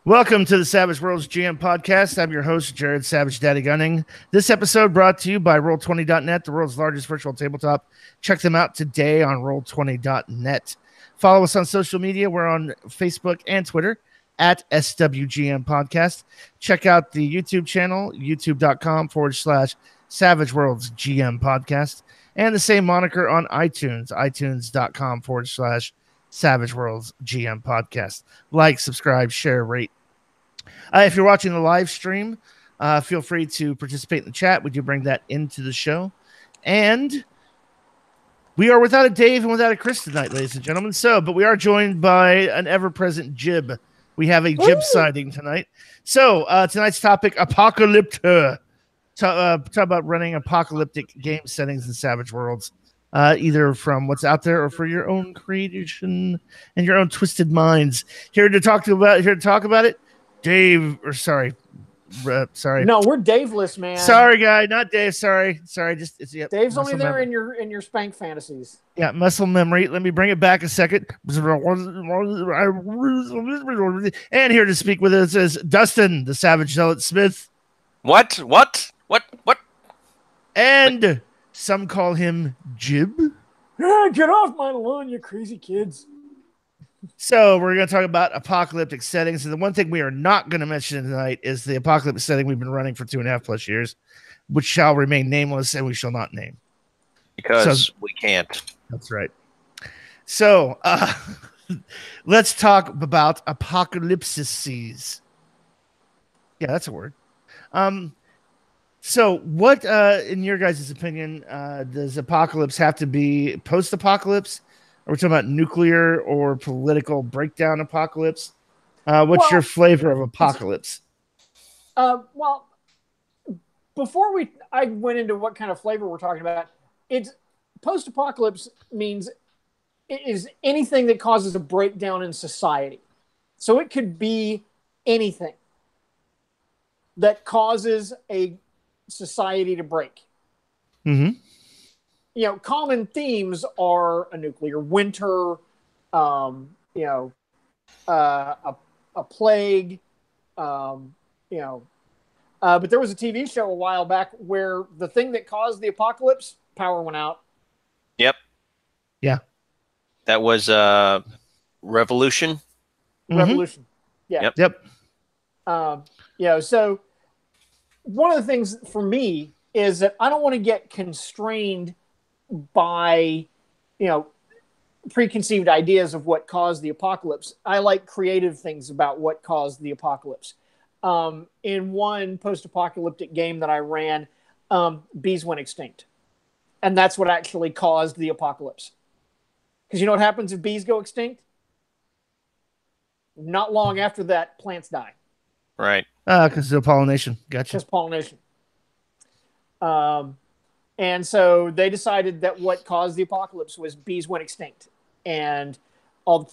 Welcome to the Savage Worlds GM podcast. I'm your host, Jared Savage Daddy Gunning. This episode brought to you by Roll20.net, the world's largest virtual tabletop. Check them out today on Roll20.net. Follow us on social media. We're on Facebook and Twitter at SWGM Podcast. Check out the YouTube channel, youtube.com/Savage Worlds GM Podcast. And the same moniker on iTunes, itunes.com/Savage Worlds GM Podcast. Like, subscribe, share, rate. If you're watching the live stream, feel free to participate in the chat. We do bring that into the show. And we are without a Dave and without a Chris tonight, ladies and gentlemen. But we are joined by an ever-present Jib. We have a Jib sighting tonight. So tonight's topic, Apocalypto. Talk about running apocalyptic game settings in Savage Worlds. Either from what's out there or for your own creation and your own twisted minds. Here to talk about it, Dave. Or sorry. No, we're Daveless, man. Sorry, guy, not Dave. Sorry. Just Dave's only there in your spank fantasies. Yeah, muscle memory. Let me bring it back a second. And here to speak with us is Dustin, the Savage Zealot Smith. What? And some call him Jib. Get off my lawn, you crazy kids. So we're going to talk about apocalyptic settings. And the one thing we are not going to mention tonight is the apocalyptic setting we've been running for 2.5+ years, which shall remain nameless and we shall not name. Because we can't. That's right. So let's talk about apocalypses. Yeah, that's a word. So what, in your guys' opinion, does apocalypse have to be post-apocalypse? Are we talking about nuclear or political breakdown apocalypse? What's your flavor of apocalypse? Well, before I went into what kind of flavor we're talking about, it's post-apocalypse means it is anything that causes a breakdown in society. So it could be anything that causes a society to break. Mm-hmm. You know, common themes are a nuclear winter, a plague, but there was a TV show a while back where the thing that caused the apocalypse, power went out. Yep. Yeah. That was Revolution. Mm-hmm. Revolution. Yeah. Yep. So one of the things for me is that I don't want to get constrained by, preconceived ideas of what caused the apocalypse. I like creative things about what caused the apocalypse. In one post-apocalyptic game that I ran, bees went extinct. And that's what actually caused the apocalypse. Because you know what happens if bees go extinct? Not long after that, plants die. Right. Because of pollination. Gotcha. Because pollination. And so they decided that what caused the apocalypse was bees went extinct. And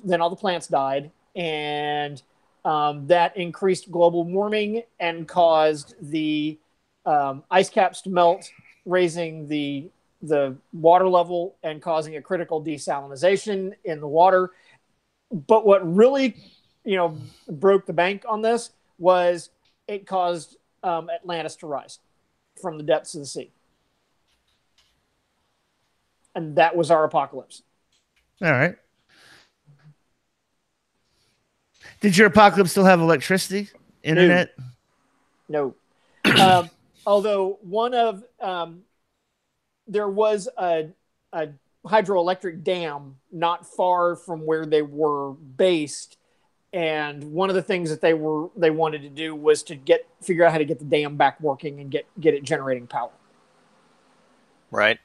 then all the plants died. And that increased global warming and caused the ice caps to melt, raising the water level and causing a critical desalinization in the water. But what really, broke the bank on this was it caused Atlantis to rise from the depths of the sea. And that was our apocalypse. All right. Did your apocalypse still have electricity, internet? No. Although there was a hydroelectric dam not far from where they were based, and one of the things that they wanted to do was to figure out how to get the dam back working and get it generating power. Right.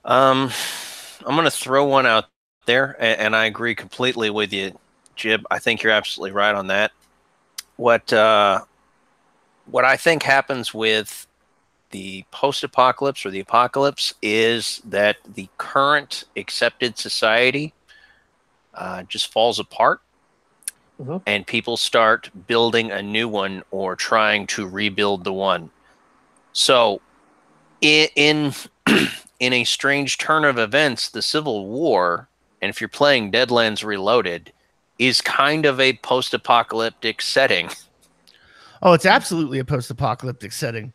I'm going to throw one out there, and I agree completely with you, Jib. I think you're absolutely right on that. What I think happens with the post-apocalypse or the apocalypse is that the current accepted society just falls apart, and people start building a new one or trying to rebuild the one. So in a strange turn of events, the Civil War, and if you're playing Deadlands Reloaded, is kind of a post-apocalyptic setting. Oh, it's absolutely a post-apocalyptic setting.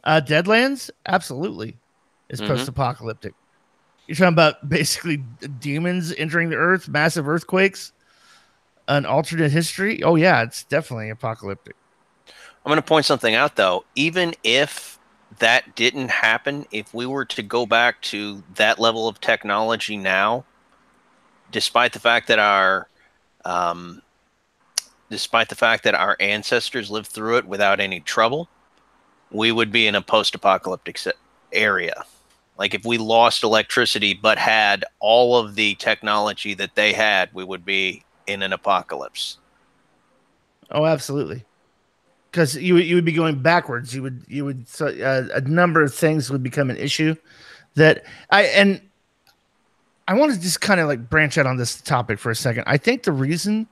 Deadlands, absolutely, is post-apocalyptic. You're talking about basically demons entering the earth, massive earthquakes, an alternate history. Oh yeah, it's definitely apocalyptic. I'm going to point something out, though. Even if that didn't happen, if we were to go back to that level of technology now, despite the fact that our ancestors lived through it without any trouble, we would be in a post-apocalyptic area. Like if we lost electricity but had all of the technology that they had, we would be in an apocalypse. Oh, absolutely. Because you would be going backwards. A number of things would become an issue. I want to just kind of like branch out on this topic for a second. I think the reason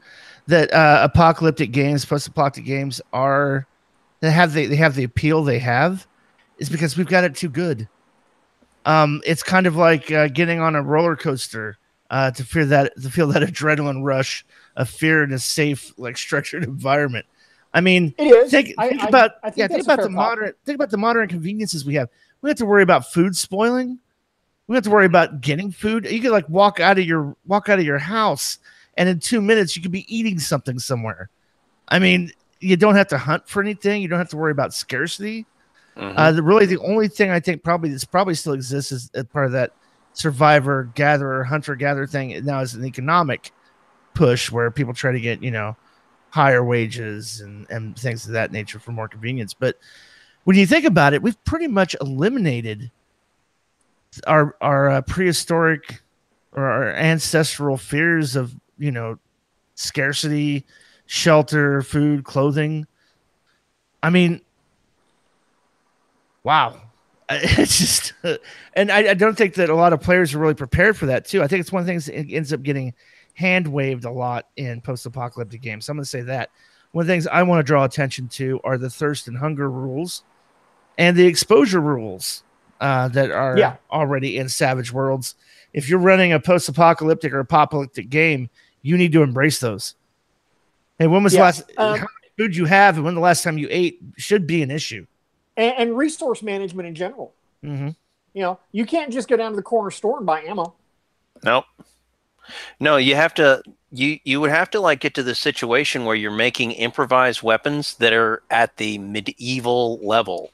that apocalyptic games, post-apocalyptic games they have the appeal they have is because we've got it too good. It's kind of like getting on a roller coaster to feel that adrenaline rush of fear in a safe, like structured environment. I mean, it is. Think about the modern conveniences we have. We have to worry about food spoiling. We have to worry about getting food. You could like walk out of your house, and in 2 minutes you could be eating something somewhere. I mean, you don't have to hunt for anything. You don't have to worry about scarcity. The only thing I think probably still exists is part of that survivor gatherer hunter gatherer thing now is an economic push where people try to get higher wages and things of that nature for more convenience. But when you think about it, we've pretty much eliminated our prehistoric or our ancestral fears of scarcity, shelter, food, clothing. I mean, wow. It's just, and I don't think that a lot of players are really prepared for that too. I think it's one of the things that ends up getting hand waved a lot in post-apocalyptic games. So I'm going to say that one of the things I want to draw attention to are the thirst and hunger rules and the exposure rules that are already in Savage Worlds. If you're running a post-apocalyptic or apocalyptic game, you need to embrace those. Hey, when was the last how much food you have and when the last time you ate should be an issue. And resource management in general. You can't just go down to the corner store and buy ammo. Nope. No, you have to. You would have to like get to the situation where you're making improvised weapons that are at the medieval level.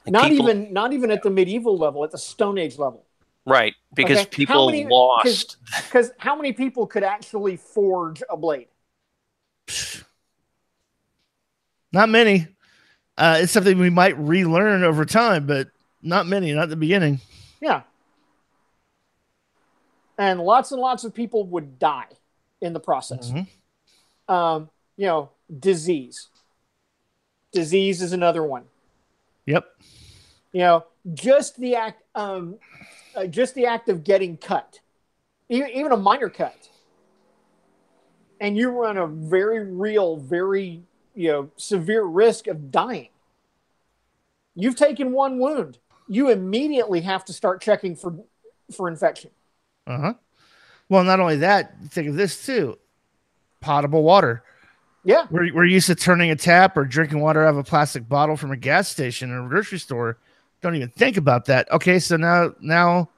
Like not even at the medieval level, at the Stone Age level. Right, because people lost. Because how many people could actually forge a blade? Not many. It's something we might relearn over time, but not many, not at the beginning. Yeah. And lots of people would die in the process. Disease. Disease is another one. Yep. Just the act of getting cut, even a minor cut, and you run a very real, very severe risk of dying. You've taken one wound. You immediately have to start checking for infection. Well, not only that, think of this too. Potable water. Yeah. We're used to turning a tap or drinking water out of a plastic bottle from a gas station or a grocery store. Don't even think about that. Okay, so now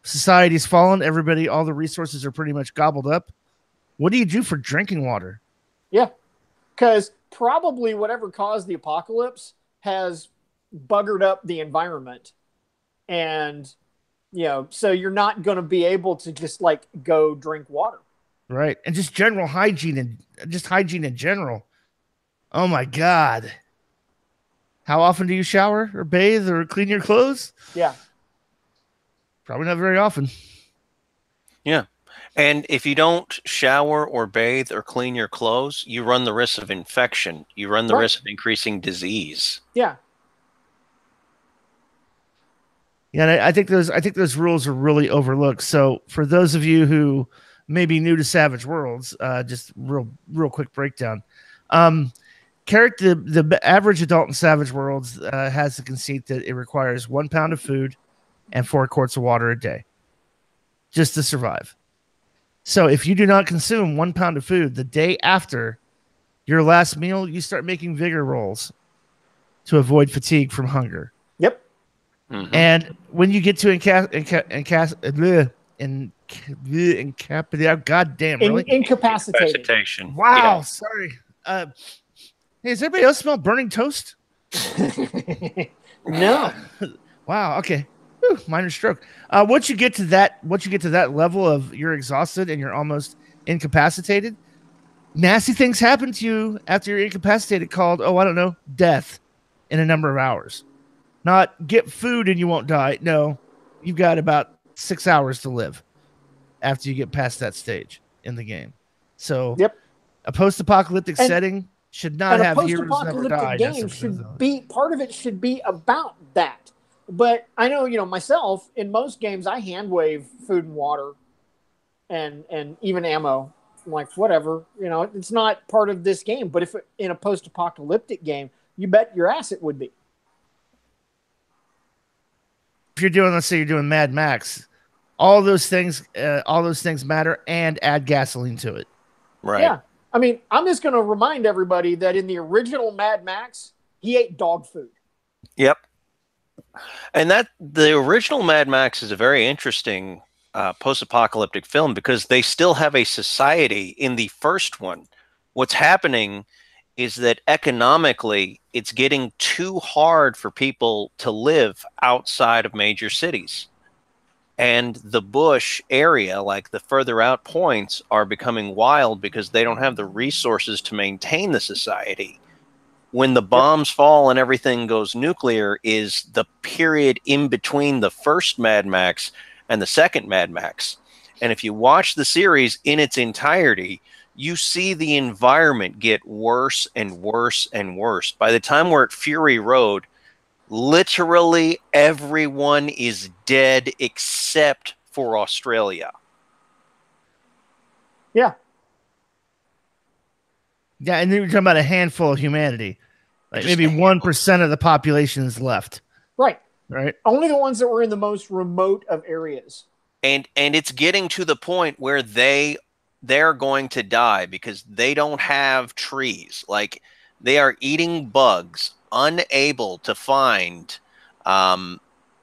society's fallen. Everybody, all the resources are pretty much gobbled up. What do you do for drinking water? Yeah, because probably whatever caused the apocalypse has buggered up the environment. And, so you're not going to be able to just like go drink water. Right. And just general hygiene and just hygiene in general. Oh my God. How often do you shower or bathe or clean your clothes? Yeah. Probably not very often. Yeah. And if you don't shower or bathe or clean your clothes, you run the risk of infection. You run the risk of increasing disease. Yeah. Yeah, and I think those rules are really overlooked. So for those of you who may be new to Savage Worlds, just real quick breakdown. The average adult in Savage Worlds has the conceit that it requires 1 pound of food and 4 quarts of water a day just to survive. So if you do not consume 1 pound of food the day after your last meal, you start making vigor rolls to avoid fatigue from hunger. Yep. Mhm. And when you get to Incapacitated. Incapacitation. Wow, sorry. Hey, does everybody else smell burning toast? No. Wow. Okay. Whew, minor stroke. Once you get to that level of you're exhausted and you're almost incapacitated, nasty things happen to you after you're incapacitated, called, I don't know, death in a number of hours. Not get food and you won't die. No, you've got about 6 hours to live after you get past that stage in the game. So, Yep. a post-apocalyptic setting should not and have a heroes never post-apocalyptic die. game should be part of it. Should be about that. But I know, myself, in most games, I hand wave food and water, and even ammo. I'm like, whatever, it's not part of this game. But if in a post-apocalyptic game, you bet your ass it would be. If you're doing, let's say you're doing Mad Max, all those things matter, and add gasoline to it. Right. Yeah. I mean, I'm just going to remind everybody that in the original Mad Max, he ate dog food. Yep. And that the original Mad Max is a very interesting post-apocalyptic film because they still have a society in the first one. What's happening is that economically, it's getting too hard for people to live outside of major cities. And the bush area, like the further out points, are becoming wild because they don't have the resources to maintain the society. When the bombs fall and everything goes nuclear is the period in between the first Mad Max and the second Mad Max. And if you watch the series in its entirety, you see the environment get worse and worse and worse. By the time we're at Fury Road, literally everyone is dead except for Australia. Yeah. Yeah, and then you're talking about a handful of humanity. Like maybe 1% of the population is left. Right. Right. Only the ones that were in the most remote of areas. And it's getting to the point where they're going to die because they don't have trees. Like they are eating bugs, unable to find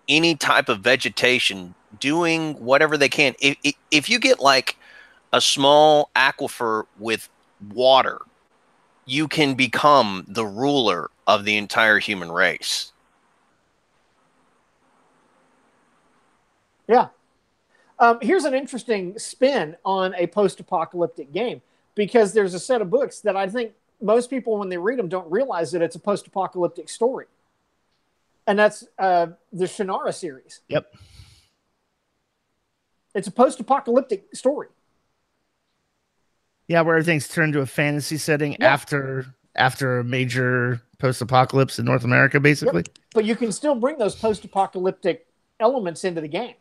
any type of vegetation, doing whatever they can. If you get like a small aquifer with water, you can become the ruler of the entire human race. Yeah. Here's an interesting spin on a post-apocalyptic game, because there's a set of books that I think most people, when they read them, don't realize that it's a post-apocalyptic story. And that's the Shannara series. Yep. It's a post-apocalyptic story. Yeah, where everything's turned to a fantasy setting after a major post-apocalypse in North America, basically. Yep. But you can still bring those post-apocalyptic elements into the game.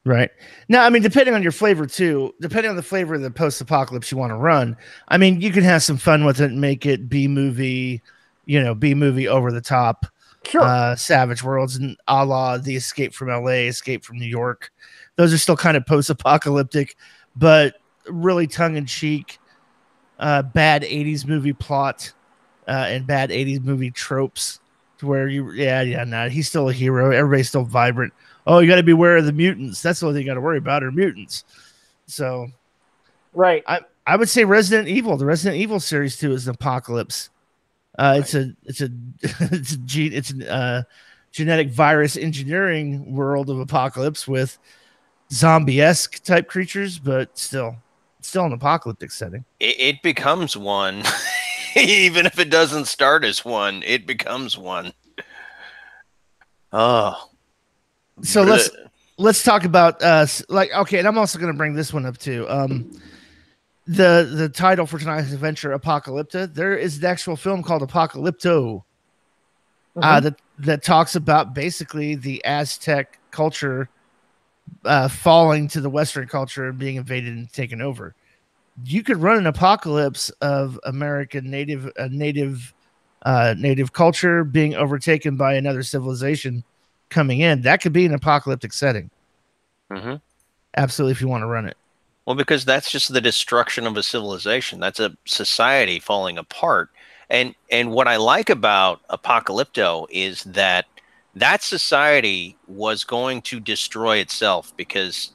Right. Now, I mean, depending on your flavor too, depending on the flavor of the post-apocalypse you want to run, I mean, you can have some fun with it and make it B-movie, B-movie over the top, sure. Savage Worlds, and a la The Escape from LA, Escape from New York. Those are still kind of post-apocalyptic, but really tongue-in-cheek, bad 80s movie plot and bad 80s movie tropes to where he's still a hero. Everybody's still vibrant. Oh, you got to beware of the mutants. That's the only thing you got to worry about are mutants. So, right. I would say Resident Evil. The Resident Evil series too is an apocalypse. It's a genetic virus engineering world of apocalypse with zombie-esque type creatures, but still an apocalyptic setting. It becomes one, even if it doesn't start as one. It becomes one. Oh. So let's talk about okay, and I'm also going to bring this one up too. The title for tonight's adventure, Apocalypto. There is an actual film called Apocalypto that talks about basically the Aztec culture falling to the Western culture and being invaded and taken over. You could run an apocalypse of American native culture being overtaken by another civilization coming in. That could be an apocalyptic setting. Mm-hmm. Absolutely, if you want to run it. Well, because that's just the destruction of a civilization. That's a society falling apart. And what I like about Apocalypto is that that society was going to destroy itself because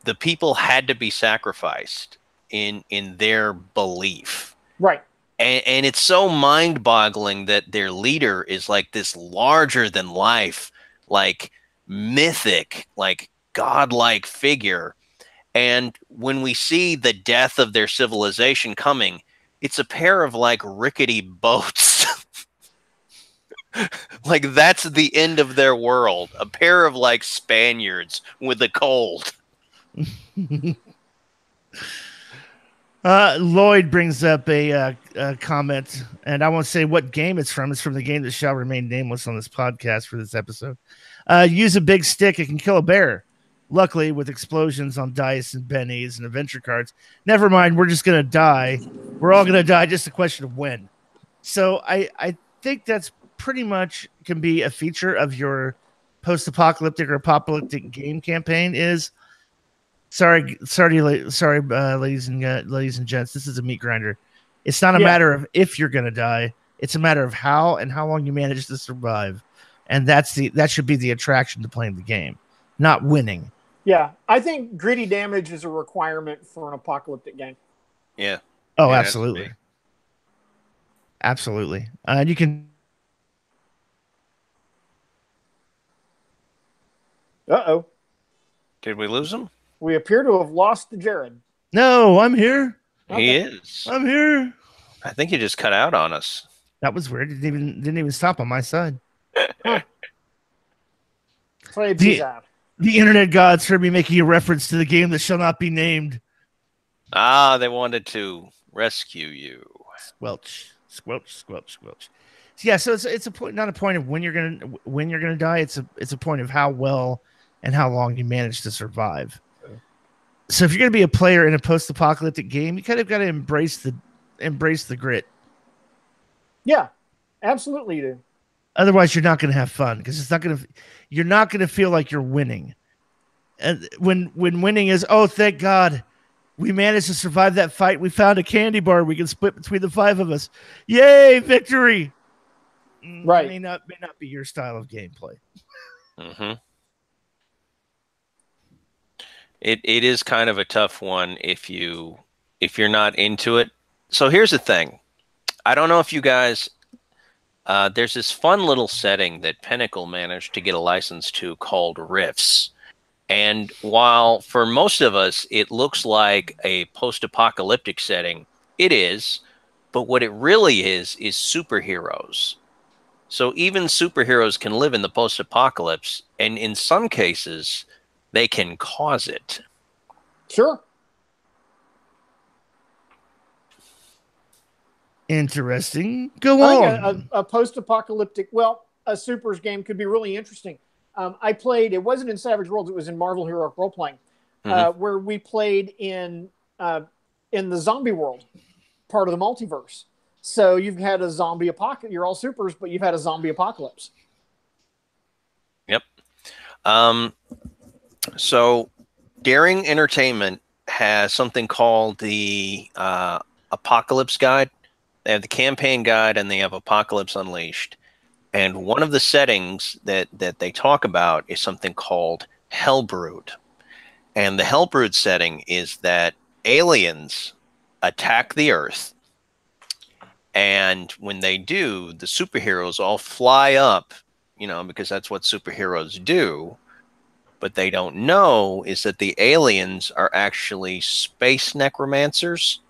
the people had to be sacrificed in their belief. Right. And it's so mind-boggling that their leader is like this larger than life, like mythic, like godlike figure. And when we see the death of their civilization coming, it's a pair of like rickety boats. Like that's the end of their world. A pair of like Spaniards with a cold. Lloyd brings up a comment, and I won't say what game it's from. It's from the game that shall remain nameless on this podcast for this episode. Use a big stick; it can kill a bear. Luckily, with explosions on dice and bennies and adventure cards, never mind. We're just gonna die. We're all gonna die. Just a question of when. So I think that's pretty much can be a feature of your post-apocalyptic or apocalyptic game campaign. Is sorry, ladies and gents. This is a meat grinder. It's not a matter of if you're gonna die. It's a matter of how and how long you manage to survive, and that should be the attraction to playing the game, not winning. Yeah, I think gritty damage is a requirement for an apocalyptic game. Yeah. Oh, Yeah, absolutely. Absolutely. And you can. Uh-oh. Did we lose him? We appear to have lost Jared. No, I'm here. He is. I'm here. I think he just cut out on us. That was weird. It didn't even stop on my side. Play bizarre. The internet gods heard me making a reference to the game that shall not be named. Ah, they wanted to rescue you. Squelch, squelch, squelch, squelch. Yeah, so it's a point, not a point of when you're gonna die. It's a point of how well and how long you manage to survive. So if you're gonna be a player in a post-apocalyptic game, you kind of got to embrace the grit. Yeah, absolutely you do. Otherwise, you're not going to have fun because you're not going to feel like you're winning. And when winning is, oh, thank God, we managed to survive that fight. We found a candy bar we can split between the 5 of us. Yay, victory! Right. May not be your style of gameplay. Mm-hmm. It is kind of a tough one if you're not into it. So here's the thing. I don't know if you guys. There's this fun little setting that Pinnacle managed to get a license to called Rifts. And while for most of us it looks like a post-apocalyptic setting, it is. But what it really is superheroes. So even superheroes can live in the post-apocalypse, and in some cases, they can cause it. Sure. Interesting. Go on. A post-apocalyptic, a supers game could be really interesting. I played, it wasn't in Savage Worlds, it was in Marvel Heroic Role-Playing, where we played in the zombie world, part of the multiverse. So you've had a zombie apocalypse. You're all supers, but you've had a zombie apocalypse. Yep. So Daring Entertainment has something called the Apocalypse Guide. They have the campaign guide and they have Apocalypse Unleashed. And one of the settings that they talk about is something called Hellbrood. And the Hellbrood setting is that aliens attack the Earth. And when they do, the superheroes all fly up, because that's what superheroes do. But they don't know is that the aliens are actually space necromancers.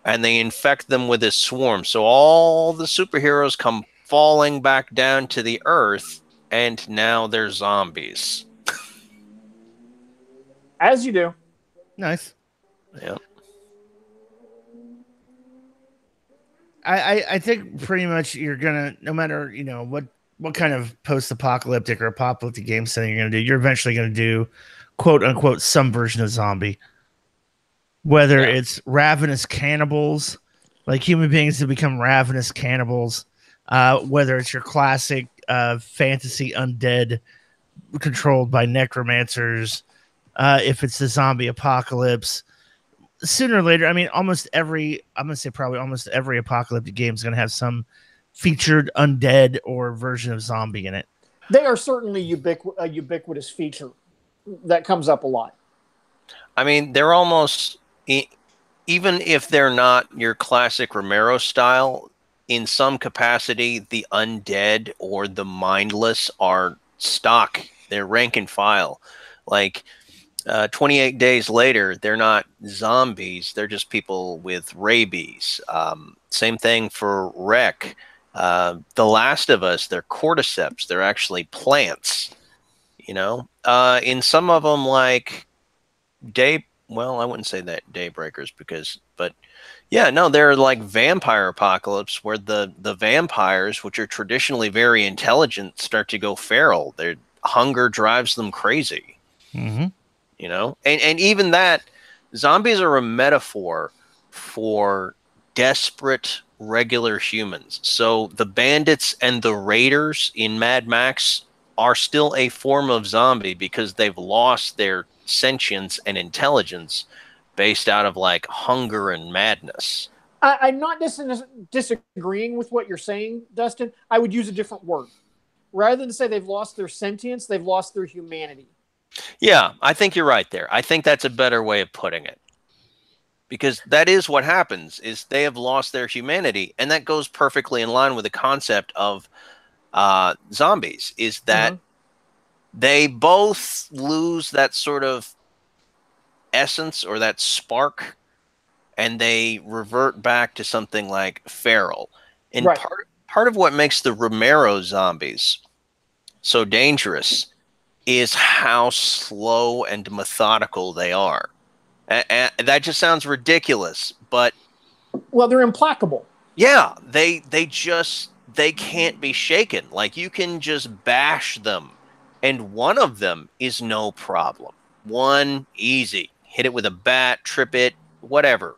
And they infect them with this swarm. So all the superheroes come falling back down to the Earth, and now they're zombies. As you do. Nice. Yeah. I think pretty much you're gonna, no matter what kind of post-apocalyptic or apocalyptic game setting you're gonna do, you're eventually gonna do quote unquote some version of zombie. Whether it's ravenous cannibals, like human beings that become ravenous cannibals, whether it's your classic fantasy undead controlled by necromancers, if it's the zombie apocalypse. Sooner or later, I mean, I'm gonna say probably almost every apocalyptic game is gonna have some featured undead or version of zombie in it. They are certainly a ubiquitous feature that comes up a lot. I mean, they're almost, even if they're not your classic Romero style, in some capacity, the undead or the mindless are stock. They're rank and file. Like 28 days later, they're not zombies. They're just people with rabies. Same thing for Wreck. The Last of Us, they're cordyceps. They're actually plants. You know, in some of them, like well, I wouldn't say that Daybreakers but yeah, no, they're like Vampire Apocalypse, where the vampires, which are traditionally very intelligent, start to go feral. Their hunger drives them crazy. Mm-hmm. You know, and even that, zombies are a metaphor for desperate regular humans. So the bandits and the raiders in Mad Max are still a form of zombie because they've lost their sentience and intelligence based out of like hunger and madness. I'm not disagreeing with what you're saying, Dustin. I would use a different word. Rather than say they've lost their sentience, they've lost their humanity. Yeah, I think you're right there. I think that's a better way of putting it. Because that is what happens, is they have lost their humanity. And that goes perfectly in line with the concept of zombies, is that they both lose that sort of essence or that spark, and they revert back to something like feral. And part of what makes the Romero zombies so dangerous is how slow and methodical they are. And that just sounds ridiculous, but well, they're implacable. Yeah, they can't be shaken. Like, you can just bash them, and one of them is no problem. One, easy. Hit it with a bat, trip it, whatever.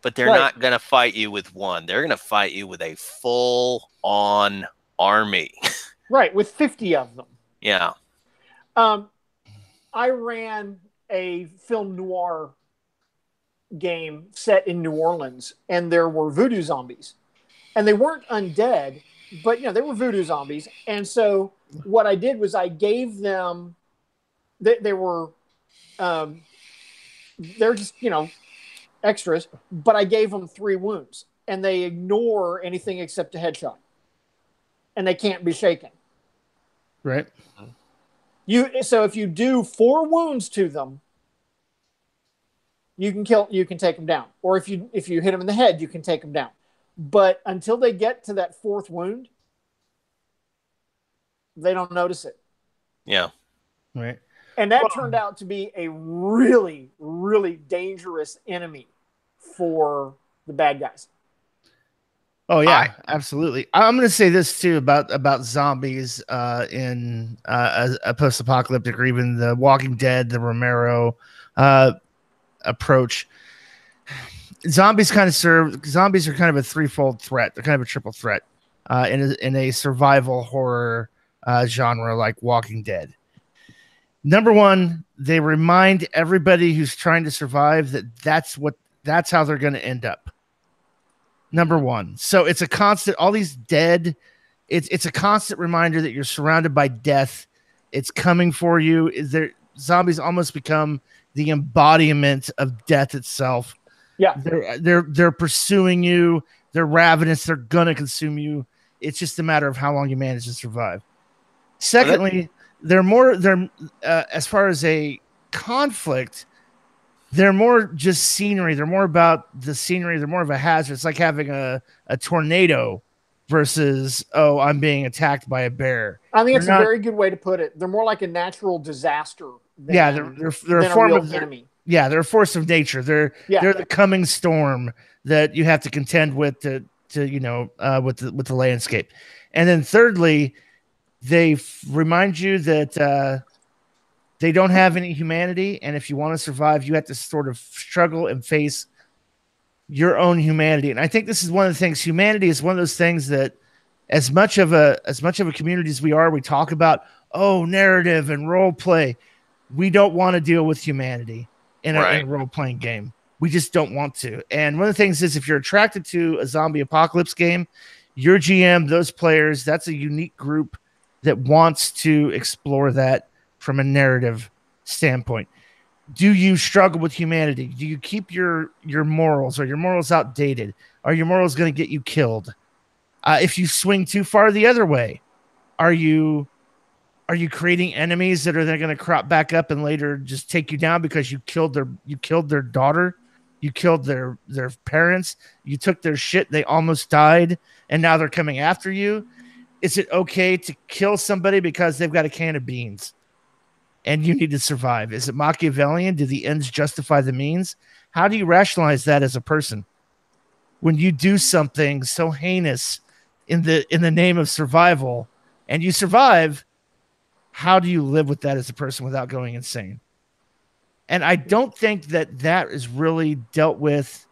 But they're not going to fight you with one. They're going to fight you with a full-on army. Right, with 50 of them. Yeah. I ran a film noir game set in New Orleans, and there were voodoo zombies. And they weren't undead, but they were voodoo zombies. And so what I did was I gave them, they were, they're just, extras, but I gave them 3 wounds, and they ignore anything except a headshot. And they can't be shaken. Right. So if you do 4 wounds to them, you can take them down. Or if you hit them in the head, you can take them down. But until they get to that 4th wound, they don't notice it. Yeah. Right. And that turned out to be a really, really dangerous enemy for the bad guys. Oh yeah, absolutely. I'm going to say this too about zombies in a post-apocalyptic, or even the Walking Dead, the Romero approach. Zombies are kind of a threefold threat. They're kind of a triple threat in a survival horror genre like Walking Dead. Number one, they remind everybody who's trying to survive that that's how they're going to end up. Number one. So it's a constant, all these dead, it's a constant reminder that you're surrounded by death. It's coming for you. Zombies almost become the embodiment of death itself. Yeah. They're pursuing you. They're ravenous. They're going to consume you. It's just a matter of how long you manage to survive. Secondly, as far as a conflict, they're more just scenery. They're more about the scenery. They're more of a hazard. It's like having a tornado versus, I'm being attacked by a bear. I think it's a very good way to put it. They're more like a natural disaster. They're a form of enemy. Yeah, they're a force of nature. They're the coming storm that you have to contend with with the landscape. And then thirdly, they remind you that they don't have any humanity, and if you want to survive, you have to sort of struggle and face your own humanity. And I think this is one of the things. Humanity is one of those things that, as much of a community as we are, we talk about narrative and role play. we don't want to deal with humanity in Right. a role-playing game. We just don't want to. And one of the things is, if you're attracted to a zombie apocalypse game, your GM, those players, that's a unique group that wants to explore that from a narrative standpoint. Do you struggle with humanity? Do you keep your morals? Are your morals outdated? Are your morals going to get you killed? If you swing too far the other way, are you creating enemies that are then going to crop back up and later just take you down because you killed their daughter, you killed their parents, you took their shit, they almost died, and now they're coming after you? Is it okay to kill somebody because they've got a can of beans and you need to survive? Is it Machiavellian? Do the ends justify the means? How do you rationalize that as a person when you do something so heinous in the name of survival and you survive? How do you live with that as a person without going insane? And I don't think that is really dealt with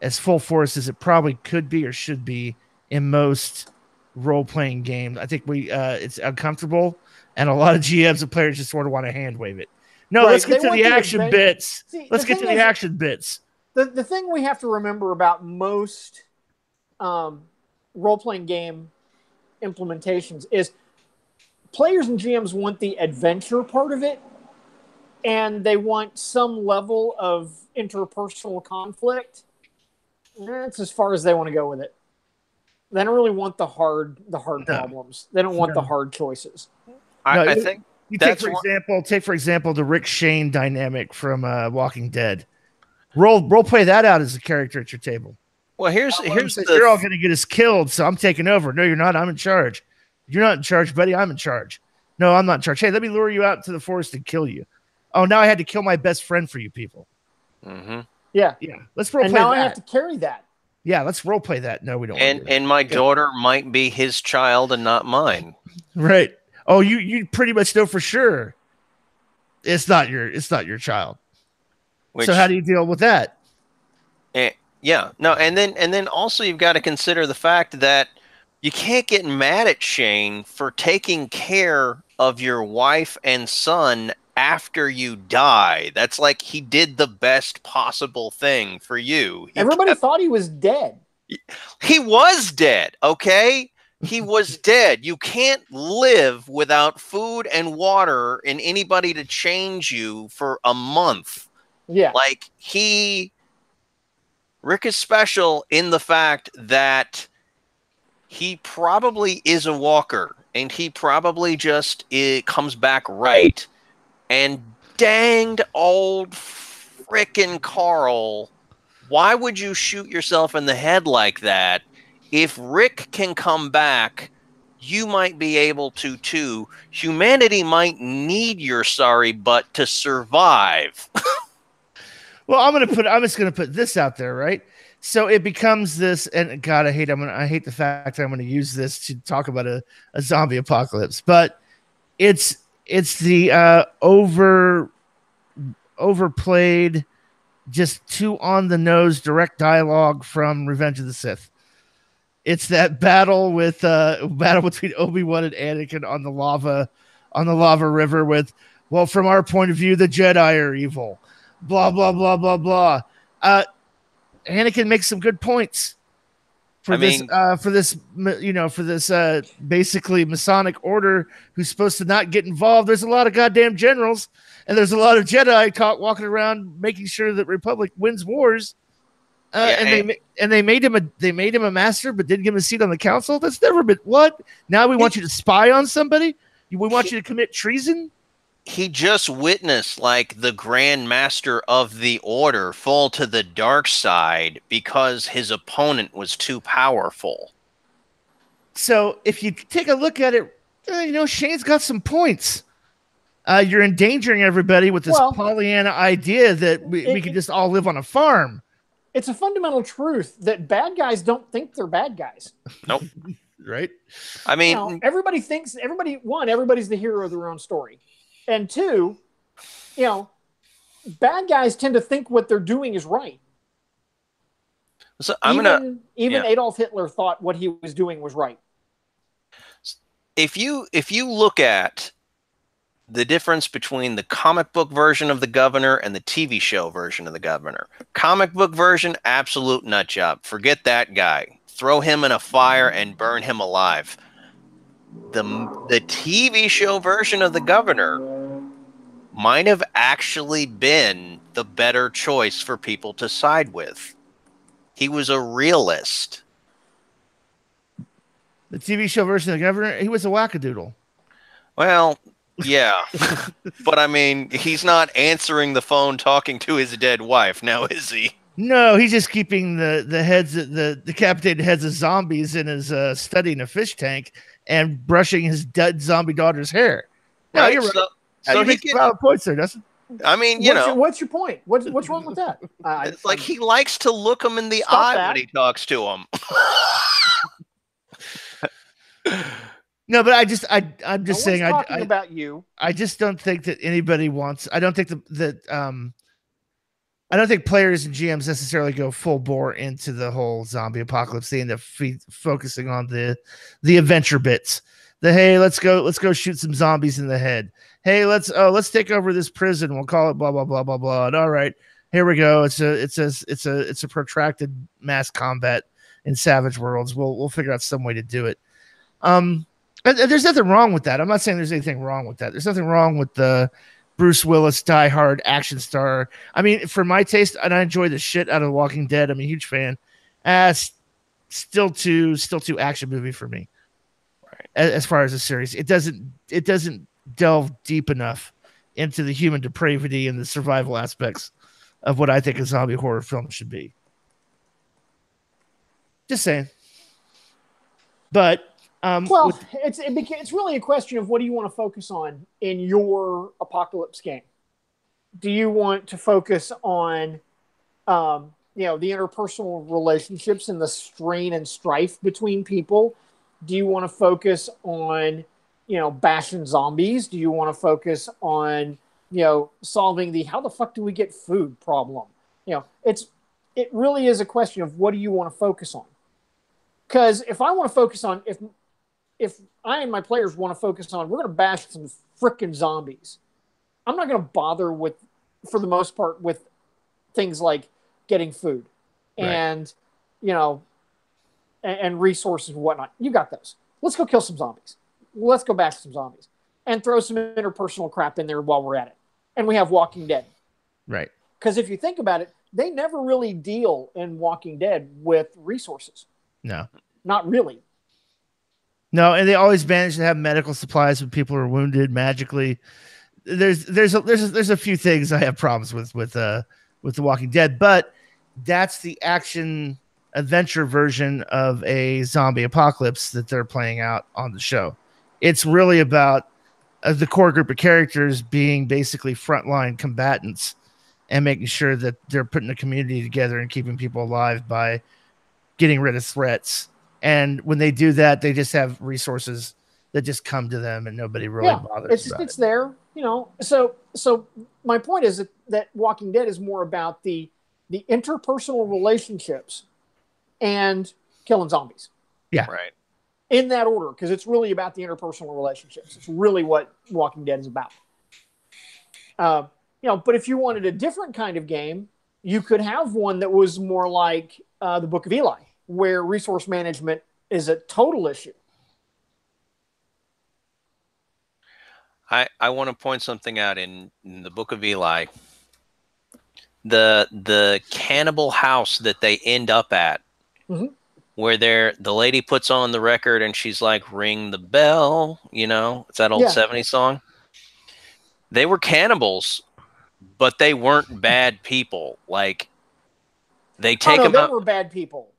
as full force as it probably could be or should be in most role-playing games. I think it's uncomfortable, and a lot of GMs and players just sort of want to hand wave it. No, Right. let's get to the action bits. Let's get to the action bits. The thing we have to remember about most role-playing game implementations is players and GMs want the adventure part of it, and they want some level of interpersonal conflict. That's as far as they want to go with it. They don't really want the hard problems. They don't want the hard choices. I think you take for example the Rick Shane dynamic from Walking Dead. Role play that out as a character at your table. Well, here's you're all going to get us killed, so I'm taking over. No, you're not. I'm in charge. You're not in charge, buddy. I'm in charge. No, I'm not in charge. Hey, let me lure you out to the forest and kill you. Oh, now I had to kill my best friend for you people. Mm-hmm. Yeah. Let's role play that. I have to carry that. Yeah, let's role play that. No, we don't. And my daughter might be his child and not mine. Right. Oh, you pretty much know for sure it's not your child. So how do you deal with that? Yeah. No, and then also you've got to consider the fact that you can't get mad at Shane for taking care of your wife and son after you die. That's like he did the best possible thing for you. Everybody thought he was dead. He was dead, okay? He was dead. You can't live without food and water and anybody to change you for a month. Yeah. Like Rick is special in the fact that he probably is a walker, and he probably just comes back right. And danged old frickin' Carl, why would you shoot yourself in the head like that? If Rick can come back, you might be able to too. Humanity might need your sorry butt to survive. Well, I'm just gonna put this out there, right? So it becomes this, and God, I hate the fact that I'm gonna use this to talk about a zombie apocalypse, but it's the overplayed, just too on the nose direct dialogue from Revenge of the Sith. It's that battle between Obi-Wan and Anakin on the lava river with, well, from our point of view, the Jedi are evil. Blah blah blah blah blah. Anakin makes some good points for this basically Masonic order who's supposed to not get involved. There's a lot of goddamn generals, and there's a lot of Jedi walking around making sure that Republic wins wars. And they made him a master, but didn't give him a seat on the council. That's never been what. Now we want you to spy on somebody. We want you to commit treason. He just witnessed like the Grand Master of the Order fall to the dark side because his opponent was too powerful. So if you take a look at it, Shane's got some points. You're endangering everybody with this Pollyanna idea that we can just all live on a farm. It's a fundamental truth that bad guys don't think they're bad guys. Nope. Right? I mean, everybody's the hero of their own story. And two, bad guys tend to think what they're doing is right. So even Adolf Hitler thought what he was doing was right. If you look at the difference between the comic book version of the Governor and the TV show version of the Governor. Comic book version, absolute nut job. Forget that guy. Throw him in a fire and burn him alive. The TV show version of the Governor might have actually been the better choice for people to side with. He was a realist. The TV show version of the Governor, he was a wackadoodle. Well, yeah. But I mean, he's not answering the phone talking to his dead wife, now is he? No, he's just keeping the heads, the decapitated heads of zombies in his study in a fish tank and brushing his dead zombie daughter's hair. No, Right? you're right. So he makes valid points there, Dustin. I mean, what's your point? What's wrong with that? It's like he likes to look him in the eye when he talks to him. No, but I'm just saying. Talking about you. I just don't think that anybody wants. I don't think I don't think players and GMs necessarily go full bore into the whole zombie apocalypse. They end up focusing on the adventure bits. Hey, let's go shoot some zombies in the head. Hey, let's take over this prison. We'll call it blah blah blah blah blah. And all right, here we go. It's a protracted mass combat in Savage Worlds. We'll figure out some way to do it. And there's nothing wrong with that. I'm not saying there's anything wrong with that. There's nothing wrong with the Bruce Willis diehard action star. I mean, for my taste, and I enjoy the shit out of The Walking Dead. I'm a huge fan. Still too action movie for me. Right. As far as the series, it doesn't delve deep enough into the human depravity and the survival aspects of what I think a zombie horror film should be. Just saying. But it's really a question of what do you want to focus on in your apocalypse game? Do you want to focus on, the interpersonal relationships and the strain and strife between people? Do you want to focus on, bashing zombies? Do you want to focus on, solving the how the fuck do we get food problem? It really is a question of what do you want to focus on? Because if I want to focus on if I and my players want to focus on, we're going to bash some frickin' zombies. I'm not going to bother with, for the most part, with things like getting food and, and resources and whatnot. You got those. Let's go kill some zombies. Let's go bash some zombies and throw some interpersonal crap in there while we're at it. And we have Walking Dead. Right. Because if you think about it, they never really deal in Walking Dead with resources. No. Not really. No, and they always manage to have medical supplies when people are wounded magically. There's a few things I have problems with The Walking Dead, but that's the action adventure version of a zombie apocalypse that they're playing out on the show. It's really about the core group of characters being basically frontline combatants and making sure that they're putting the community together and keeping people alive by getting rid of threats. And when they do that, they just have resources that just come to them and nobody really bothers about it's there, So my point is that Walking Dead is more about the interpersonal relationships and killing zombies. Yeah. Right. In that order, because it's really about the interpersonal relationships. It's really what Walking Dead is about. But if you wanted a different kind of game, you could have one that was more like the Book of Eli, where resource management is a total issue. I want to point something out in the Book of Eli. The cannibal house that they end up at, where the lady puts on the record and she's like, "Ring the bell," it's that old 70s song. They were cannibals, but they weren't bad people. Like, they take them out. They were bad people.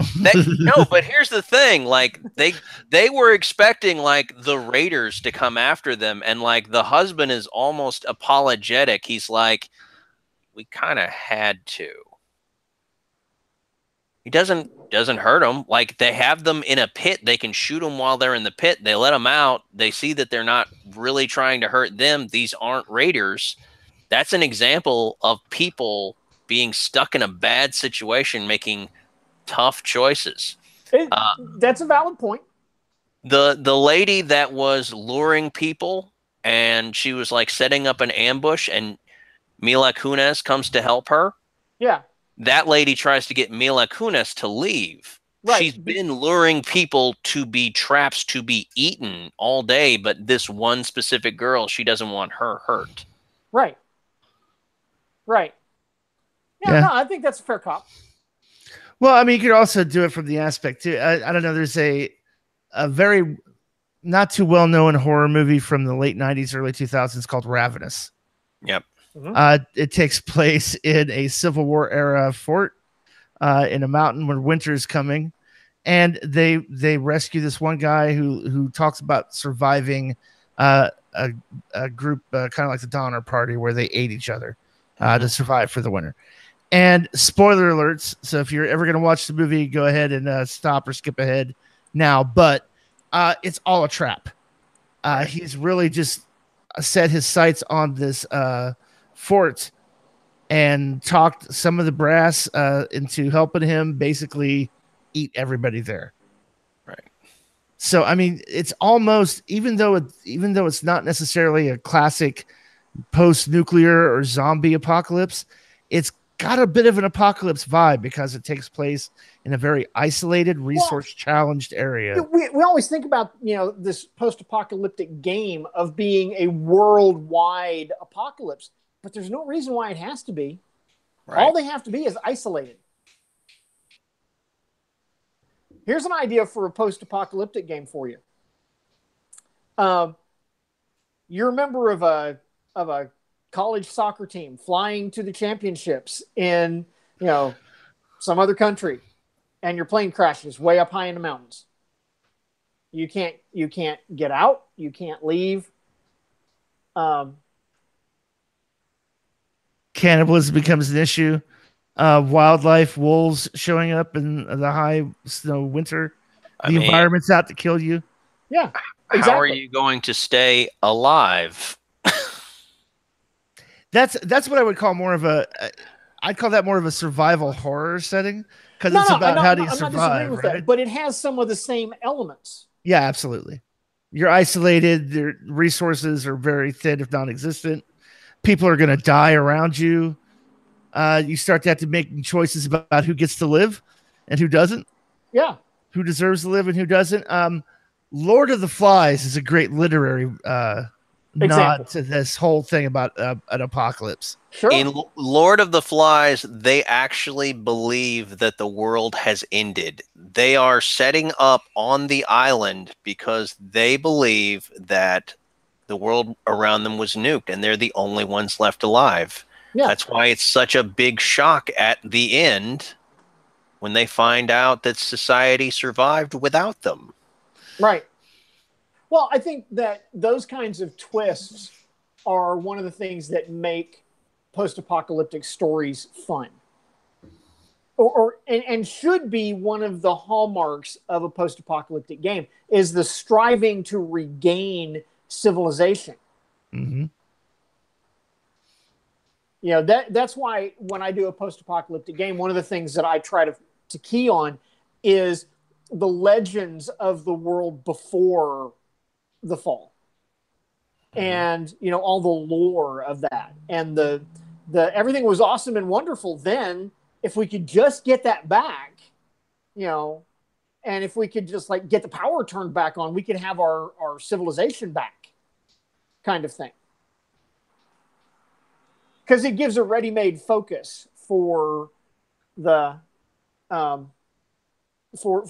No, but here's the thing. Like, they were expecting, like, the raiders to come after them. And, like, the husband is almost apologetic. He's like, we kind of had to. He doesn't hurt them. Like, they have them in a pit. They can shoot them while they're in the pit. They let them out. They see that they're not really trying to hurt them. These aren't raiders. That's an example of people being stuck in a bad situation, making tough choices. That's a valid point. The lady that was luring people and she was like setting up an ambush, and Mila Kunis comes to help her. Yeah. That lady tries to get Mila Kunis to leave. Right. She's been luring people to be traps to be eaten all day, but this one specific girl, she doesn't want her hurt. Right. Right. Yeah, no, I think that's a fair cop. Well, I mean, you could also do it from the aspect too. I don't know. There's a very not too well known horror movie from the late 90s, early 2000s called Ravenous. Yep. It takes place in a Civil War era fort in a mountain when winter's coming, and they rescue this one guy who talks about surviving a group kind of like the Donner Party where they ate each other to survive for the winter. And spoiler alerts. So if you're ever going to watch the movie, go ahead and stop or skip ahead now. But it's all a trap. He's really just set his sights on this fort and talked some of the brass into helping him basically eat everybody there. Right. So I mean, it's almost even though it's not necessarily a classic post-nuclear or zombie apocalypse, it's got a bit of an apocalypse vibe because it takes place in a very isolated, resource-challenged area. We always think about, this post-apocalyptic game of being a worldwide apocalypse, but there's no reason why it has to be. Right. All they have to be is isolated. Here's an idea for a post-apocalyptic game for you. You're a member of a college soccer team flying to the championships in, some other country, and your plane crashes way up high in the mountains. You can't get out. You can't leave. Cannibalism becomes an issue. Wildlife, wolves showing up in the high snow winter. The environment's out to kill you. Yeah, exactly. How are you going to stay alive? That's what I would call more of I'd call that more of a survival horror setting because it's about how do you survive, right? That, but it has some of the same elements. Yeah, absolutely. You're isolated. Their resources are very thin, if non-existent. People are going to die around you. You start to have to make choices about who gets to live and who doesn't. Yeah. Who deserves to live and who doesn't. Lord of the Flies is a great literary nod to this whole thing about an apocalypse. Sure. In Lord of the Flies, they actually believe that the world has ended. They are setting up on the island because they believe that the world around them was nuked and they're the only ones left alive. Yeah. That's why it's such a big shock at the end when they find out that society survived without them. Right. Well, I think that those kinds of twists are one of the things that make post-apocalyptic stories fun, and should be one of the hallmarks of a post-apocalyptic game is the striving to regain civilization. Mm-hmm. That's why when I do a post-apocalyptic game, one of the things that I try to key on is the legends of the world before the fall, and all the lore of that, and the everything was awesome and wonderful then. If we could just get that back, and if we could just get the power turned back on, we could have our civilization back, kind of thing. Because it gives a ready-made focus for the for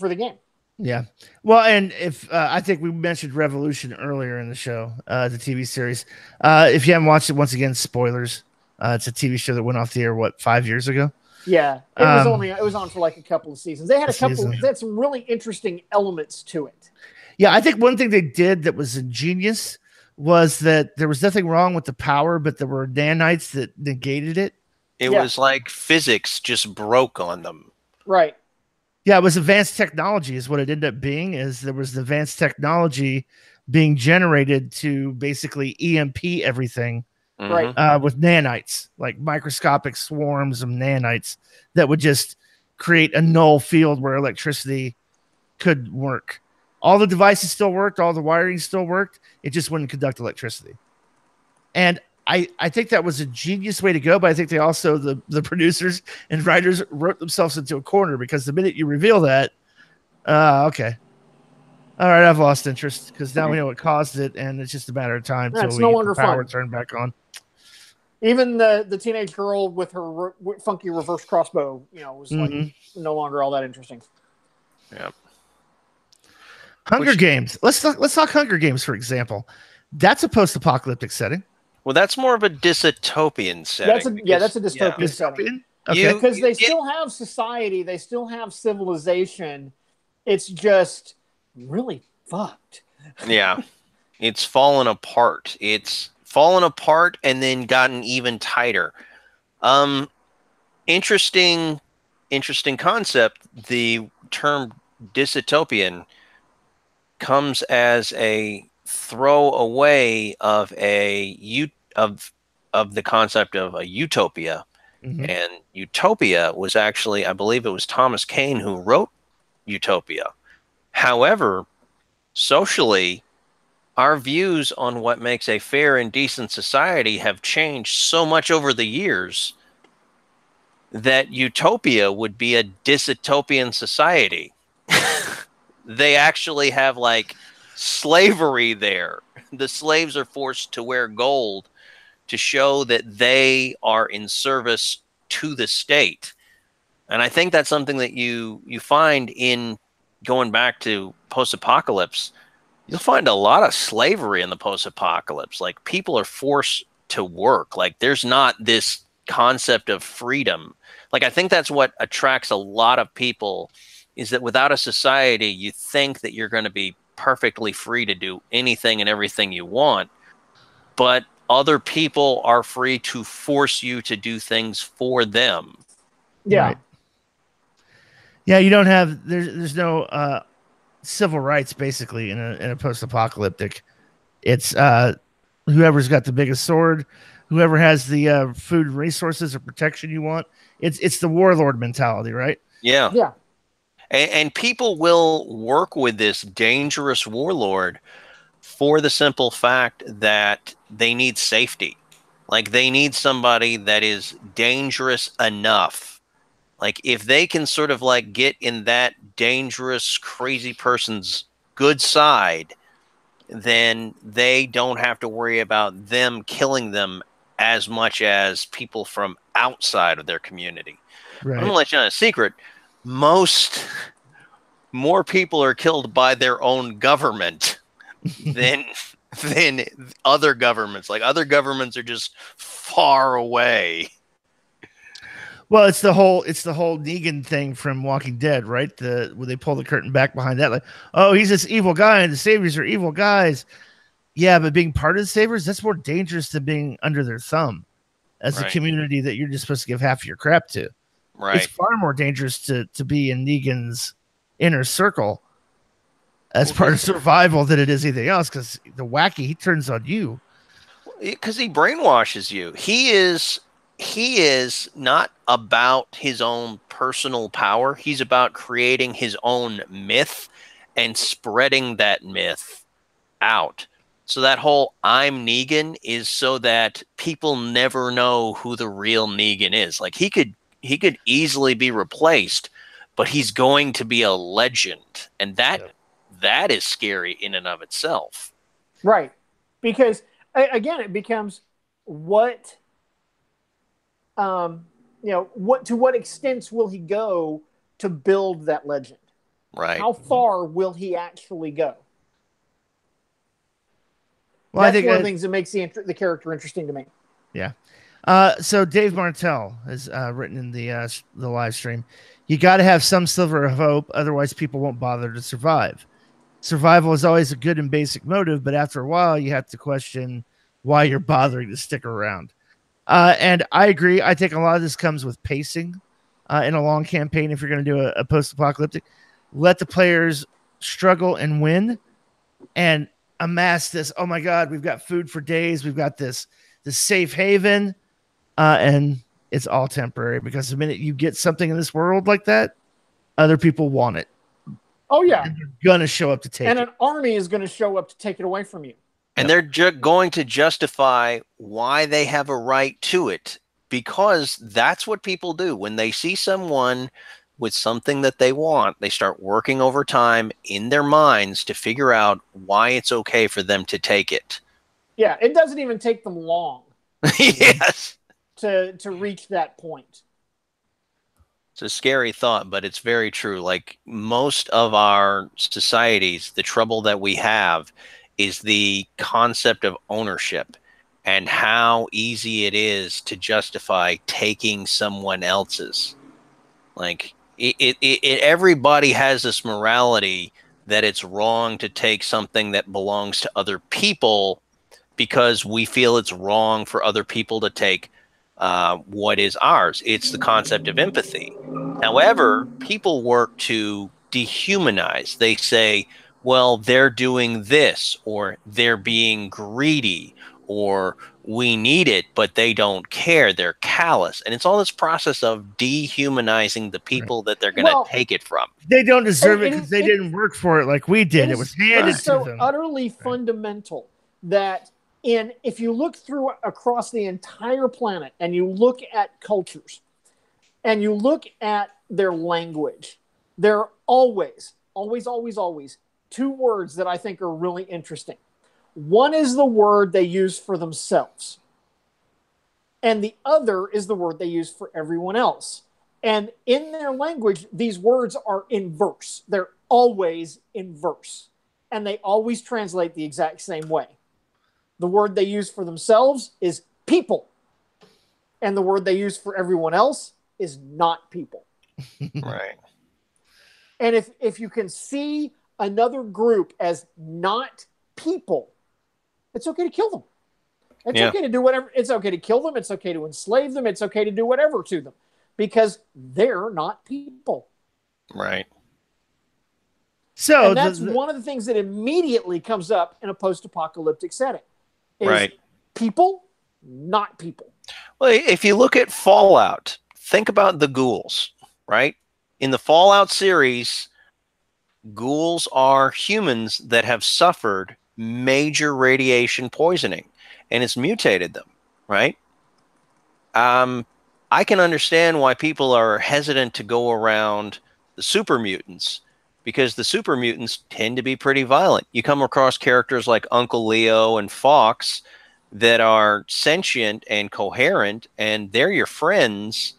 the game. Yeah. Well, and if I think we mentioned Revolution earlier in the show, the TV series. If you haven't watched it, once again, spoilers. It's a TV show that went off the air 5 years ago. Yeah, it was on for a couple of seasons. They had they had some really interesting elements to it. Yeah, I think one thing they did that was ingenious was that there was nothing wrong with the power, but there were nanites that negated it. It was like physics just broke on them. Right. Yeah, it was advanced technology is what it ended up being, is there was advanced technology being generated to basically EMP everything. Right. With nanites, like microscopic swarms of nanites that would just create a null field where electricity could work. All the devices still worked, all the wiring still worked. It just wouldn't conduct electricity. And I think that was a genius way to go, but I think they also, the producers and writers wrote themselves into a corner, because the minute you reveal that, okay. All right, I've lost interest, because now we know what caused it, and it's just a matter of time until it's we no get longer the power fun. turned back on. Even the teenage girl with her funky reverse crossbow, was like no longer all that interesting. Yeah. Hunger Games. Let's talk Hunger Games, for example. That's a post-apocalyptic setting. Well, that's more of a dystopian setting. That's a dystopian setting. Okay. Because they still have society, they still have civilization. It's just really fucked. Yeah. It's fallen apart. It's fallen apart and then gotten even tighter. Interesting concept. The term dystopian comes as a throwaway of the concept of a utopia. And utopia was actually, I believe it was Thomas Paine who wrote Utopia. However, socially, our views on what makes a fair and decent society have changed so much over the years that utopia would be a dystopian society. They actually have like slavery there. The slaves are forced to wear gold to show that they are in service to the state. And I think that's something that you find in going back to post-apocalypse. You'll find a lot of slavery in the post-apocalypse. Like, people are forced to work. Like, there's not this concept of freedom. Like, I think that's what attracts a lot of people, is that without a society, you think that you're going to be perfectly free to do anything and everything you want. But other people are free to force you to do things for them. Yeah. Right. Yeah, you don't have, there's no civil rights basically in a post-apocalyptic. It's whoever's got the biggest sword, whoever has the food and resources or protection you want. It's the warlord mentality, right? Yeah. Yeah. And people will work with this dangerous warlord for the simple fact that they need safety. Like, they need somebody that is dangerous enough. Like, if they can sort of like get in that dangerous, crazy person's good side, then they don't have to worry about them killing them as much as people from outside of their community. Right. I'm going to let you know a secret. More people are killed by their own government than other governments. Like, other governments are just far away. Well, it's the whole Negan thing from Walking Dead, right? Where they pull the curtain back behind that, like, oh, he's this evil guy, and the Saviors are evil guys. Yeah, but being part of the Saviors, that's more dangerous than being under their thumb as a community that you're just supposed to give half of your crap to. Right. It's far more dangerous to be in Negan's inner circle as part of survival than it is anything else, because the wacky, he turns on you. Because he brainwashes you. He is not about his own personal power. He's about creating his own myth and spreading that myth out. So that whole I'm Negan is so that people never know who the real Negan is. Like, he could easily be replaced, but he's going to be a legend. And that is scary in and of itself. Right. Because again, it becomes what to what extents will he go to build that legend? Right. How far will he actually go? Well, That's I think one of the things that makes the character interesting to me. Yeah. So Dave Martell has written in the live stream, you got to have some sliver of hope, otherwise people won't bother to survive. Survival is always a good and basic motive, but after a while, you have to question why you're bothering to stick around. And I agree. I think a lot of this comes with pacing in a long campaign. If you're going to do a post-apocalyptic, let the players struggle and win, and amass this. Oh my God, we've got food for days. We've got this safe haven, and it's all temporary, because the minute you get something in this world like that, other people want it. Oh yeah, and they're gonna show up to take and it. an army is going to show up to take it away from you. And they're going to justify why they have a right to it, because that's what people do. When they see someone with something that they want, they start working overtime in their minds to figure out why it's okay for them to take it. Yeah, it doesn't even take them long Yes. to reach that point. It's a scary thought, but it's very true. Like most of our societies, the trouble that we have is the concept of ownership and how easy it is to justify taking someone else's. Like everybody has this morality that it's wrong to take something that belongs to other people because we feel it's wrong for other people to take what is ours. It's the concept of empathy. However, people work to dehumanize. They say, well, they're doing this, or they're being greedy, or we need it, but they don't care. They're callous. And it's all this process of dehumanizing the people that they're going to take it from. They don't deserve it because they didn't work for it like we did. It was handed to them. It's so utterly fundamental that if you look across the entire planet and you look at cultures and you look at their language, there are always two words that I think are really interesting. One is the word they use for themselves, and the other is the word they use for everyone else. And in their language, these words are in verse. They're always in verse, and they always translate the exact same way. The word they use for themselves is people, and the word they use for everyone else is not people. Right. And if you can see another group as not people, it's okay to kill them. It's okay to do whatever. It's okay to kill them. It's okay to enslave them. It's okay to do whatever to them because they're not people. Right. So and that's one of the things that immediately comes up in a post-apocalyptic setting. Is people, not people. Well, if you look at Fallout, think about the ghouls, right? In the Fallout series, ghouls are humans that have suffered major radiation poisoning, and it's mutated them, right? I can understand why people are hesitant to go around the super mutants, because the super mutants tend to be pretty violent. You come across characters like Uncle Leo and Fox that are sentient and coherent, and they're your friends,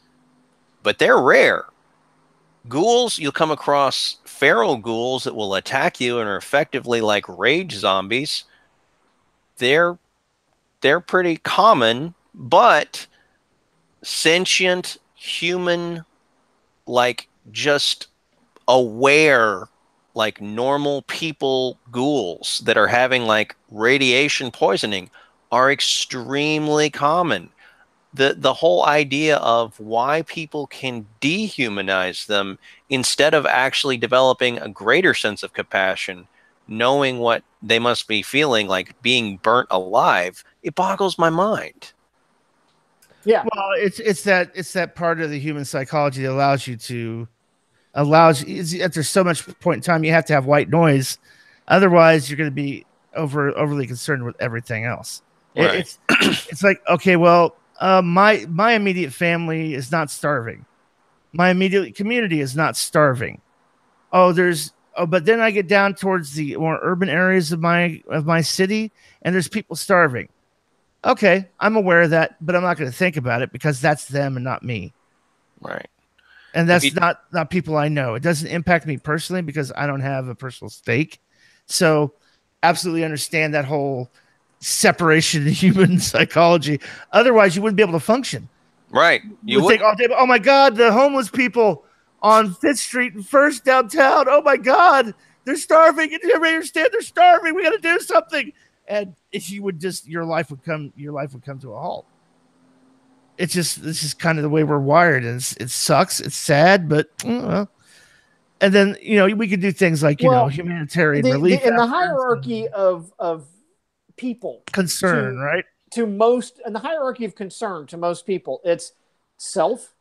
but they're rare. Ghouls, you'll come across feral ghouls that will attack you and are effectively like rage zombies. They're pretty common, but sentient, human, like just aware, like normal people ghouls that are having like radiation poisoning are extremely common. The whole idea of why people can dehumanize them instead of actually developing a greater sense of compassion, knowing what they must be feeling, like being burnt alive, it boggles my mind. Yeah. Well, it's that part of the human psychology that after so much point in time you have to have white noise, otherwise you're going to be overly concerned with everything else. Right. It's like, okay, well, my immediate family is not starving. My immediate community is not starving. But then I get down towards the more urban areas of my city, and there's people starving. Okay, I'm aware of that, but I'm not going to think about it because that's them and not me. Right. And that's not people I know. It doesn't impact me personally because I don't have a personal stake. So absolutely understand that whole separation in human psychology. Otherwise, you wouldn't be able to function. Right. You would think all day, oh my God, the homeless people on 5th Street and First downtown. Oh my God, they're starving. And everybody understand they're starving. We got to do something. And if you would just, your life would come to a halt. This is kind of the way we're wired. And it sucks. It's sad, but and then, we could do things like, humanitarian relief. In the hierarchy of people concern, right? In the hierarchy of concern to most people, it's self,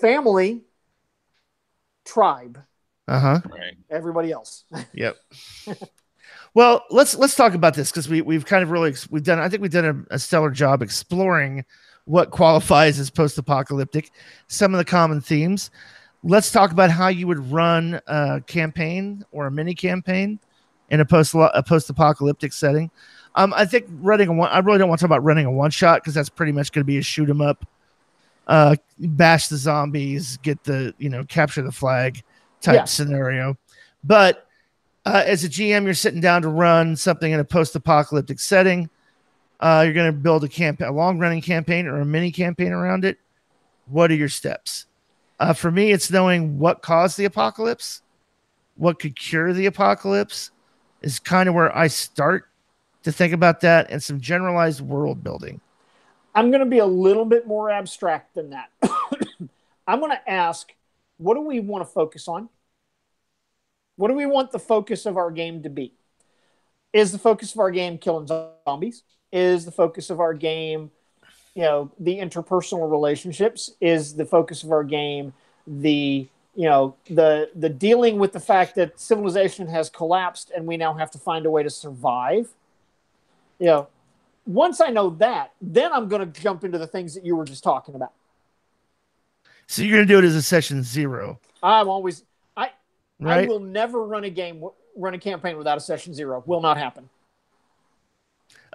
family, tribe. Uh-huh. Right. Everybody else. Yep. Well, let's talk about this because we've kind of really we've done, I think we've done a stellar job exploring what qualifies as post-apocalyptic, some of the common themes. Let's talk about how you would run a campaign or a mini campaign in a post-apocalyptic setting. I think running I really don't want to talk about running a one shot because that's pretty much going to be a shoot 'em up, bash the zombies, get the capture the flag type scenario. But as a GM, you're sitting down to run something in a post-apocalyptic setting. You're going to build a long-running campaign or a mini campaign around it. What are your steps? For me, it's knowing what caused the apocalypse, what could cure the apocalypse is kind of where I start to think about that, and some generalized world building. I'm going to be a little bit more abstract than that. I'm going to ask, what do we want to focus on? What do we want the focus of our game to be? Is the focus of our game killing zombies? Is the focus of our game, the interpersonal relationships? Is the focus of our game the dealing with the fact that civilization has collapsed and we now have to find a way to survive? Once I know that, then I'm going to jump into the things that you were just talking about. So you're going to do it as a session 0. I will never run a campaign without a session 0. Will not happen.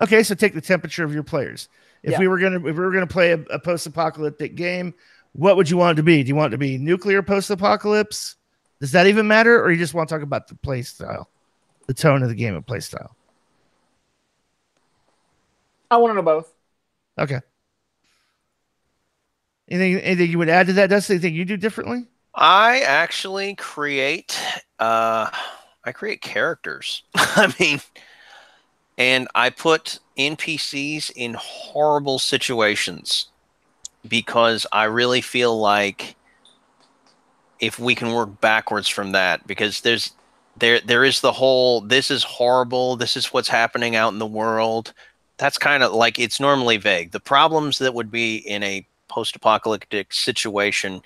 Okay, so take the temperature of your players. If we were gonna play a post-apocalyptic game, what would you want it to be? Do you want it to be nuclear post-apocalypse? Does that even matter, or you just want to talk about the play style, the tone of the game and play style? I want to know both. Okay. Anything you would add to that, Dusty? Anything you do differently? I actually create characters. I mean, and I put NPCs in horrible situations because I really feel like if we can work backwards from that, because there is the whole, this is horrible, this is what's happening out in the world. That's kind of like, it's normally vague. The problems that would be in a post-apocalyptic situation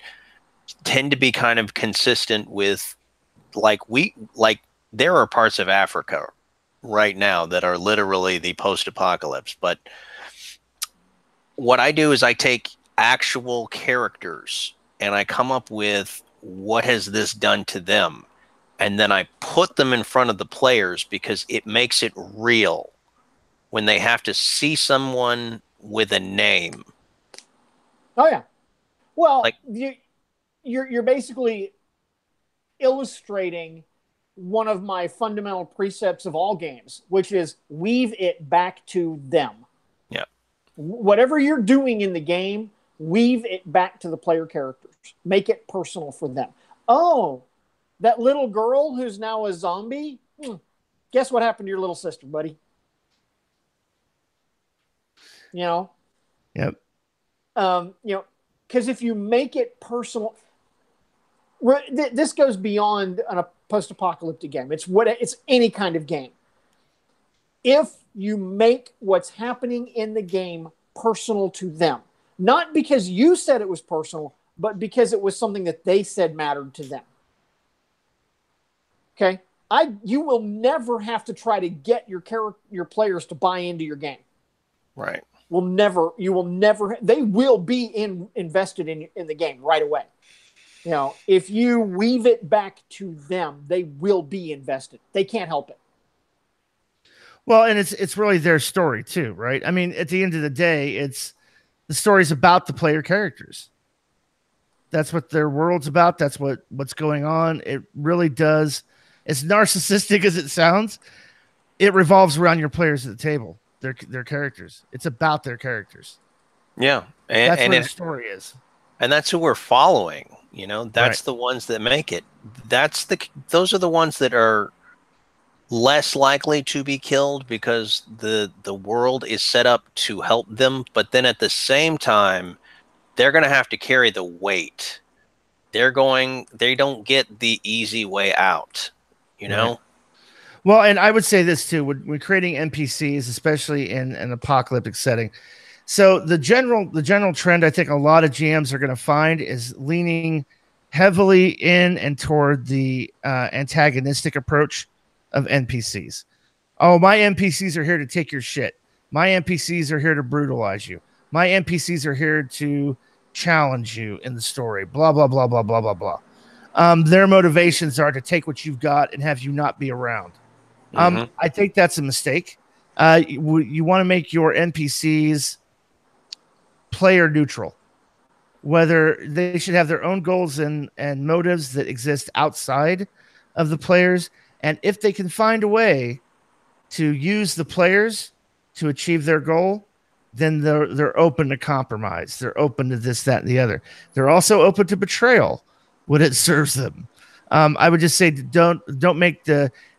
tend to be kind of consistent with, like there are parts of Africa right now that are literally the post-apocalypse. But what I do is I take actual characters and I come up with what has this done to them, and then I put them in front of the players because it makes it real when they have to see someone with a name. Oh yeah. Well, you're basically illustrating one of my fundamental precepts of all games, which is weave it back to them. Yeah. Whatever you're doing in the game, weave it back to the player characters. Make it personal for them. Oh, that little girl who's now a zombie? Guess what happened to your little sister, buddy? Yep. Because if you make it personal, this goes beyond a post-apocalyptic game. It's any kind of game. If you make what's happening in the game personal to them, not because you said it was personal, but because it was something that they said mattered to them. Okay, you will never have to try to get your players to buy into your game. Right. You will never. They will be invested in the game right away. If you weave it back to them, they will be invested. They can't help it. Well, and it's really their story too, right? I mean, at the end of the day, it's the story's about the player characters. That's what their world's about. That's what's going on. It really does. As narcissistic as it sounds, it revolves around your players at the table, their characters. It's about their characters. Yeah, that's what the story is, and that's who we're following. That's the ones that make it. Those are the ones that are less likely to be killed because the world is set up to help them. But then at the same time, they're going to have to carry the weight. They don't get the easy way out, Right. Well, and I would say this too, when creating NPCs, especially in an apocalyptic setting. So the general trend I think a lot of GMs are going to find is leaning heavily in and toward the antagonistic approach of NPCs. Oh, my NPCs are here to take your shit. My NPCs are here to brutalize you. My NPCs are here to challenge you in the story. Blah, blah, blah, blah, blah, blah, blah. Their motivations are to take what you've got and have you not be around. I think that's a mistake. You want to make your NPCs player neutral, whether they should have their own goals and motives that exist outside of the players. And if they can find a way to use the players to achieve their goal, then they're open to compromise. They're open to this, that, and the other. They're also open to betrayal when it serves them. I would just say don't make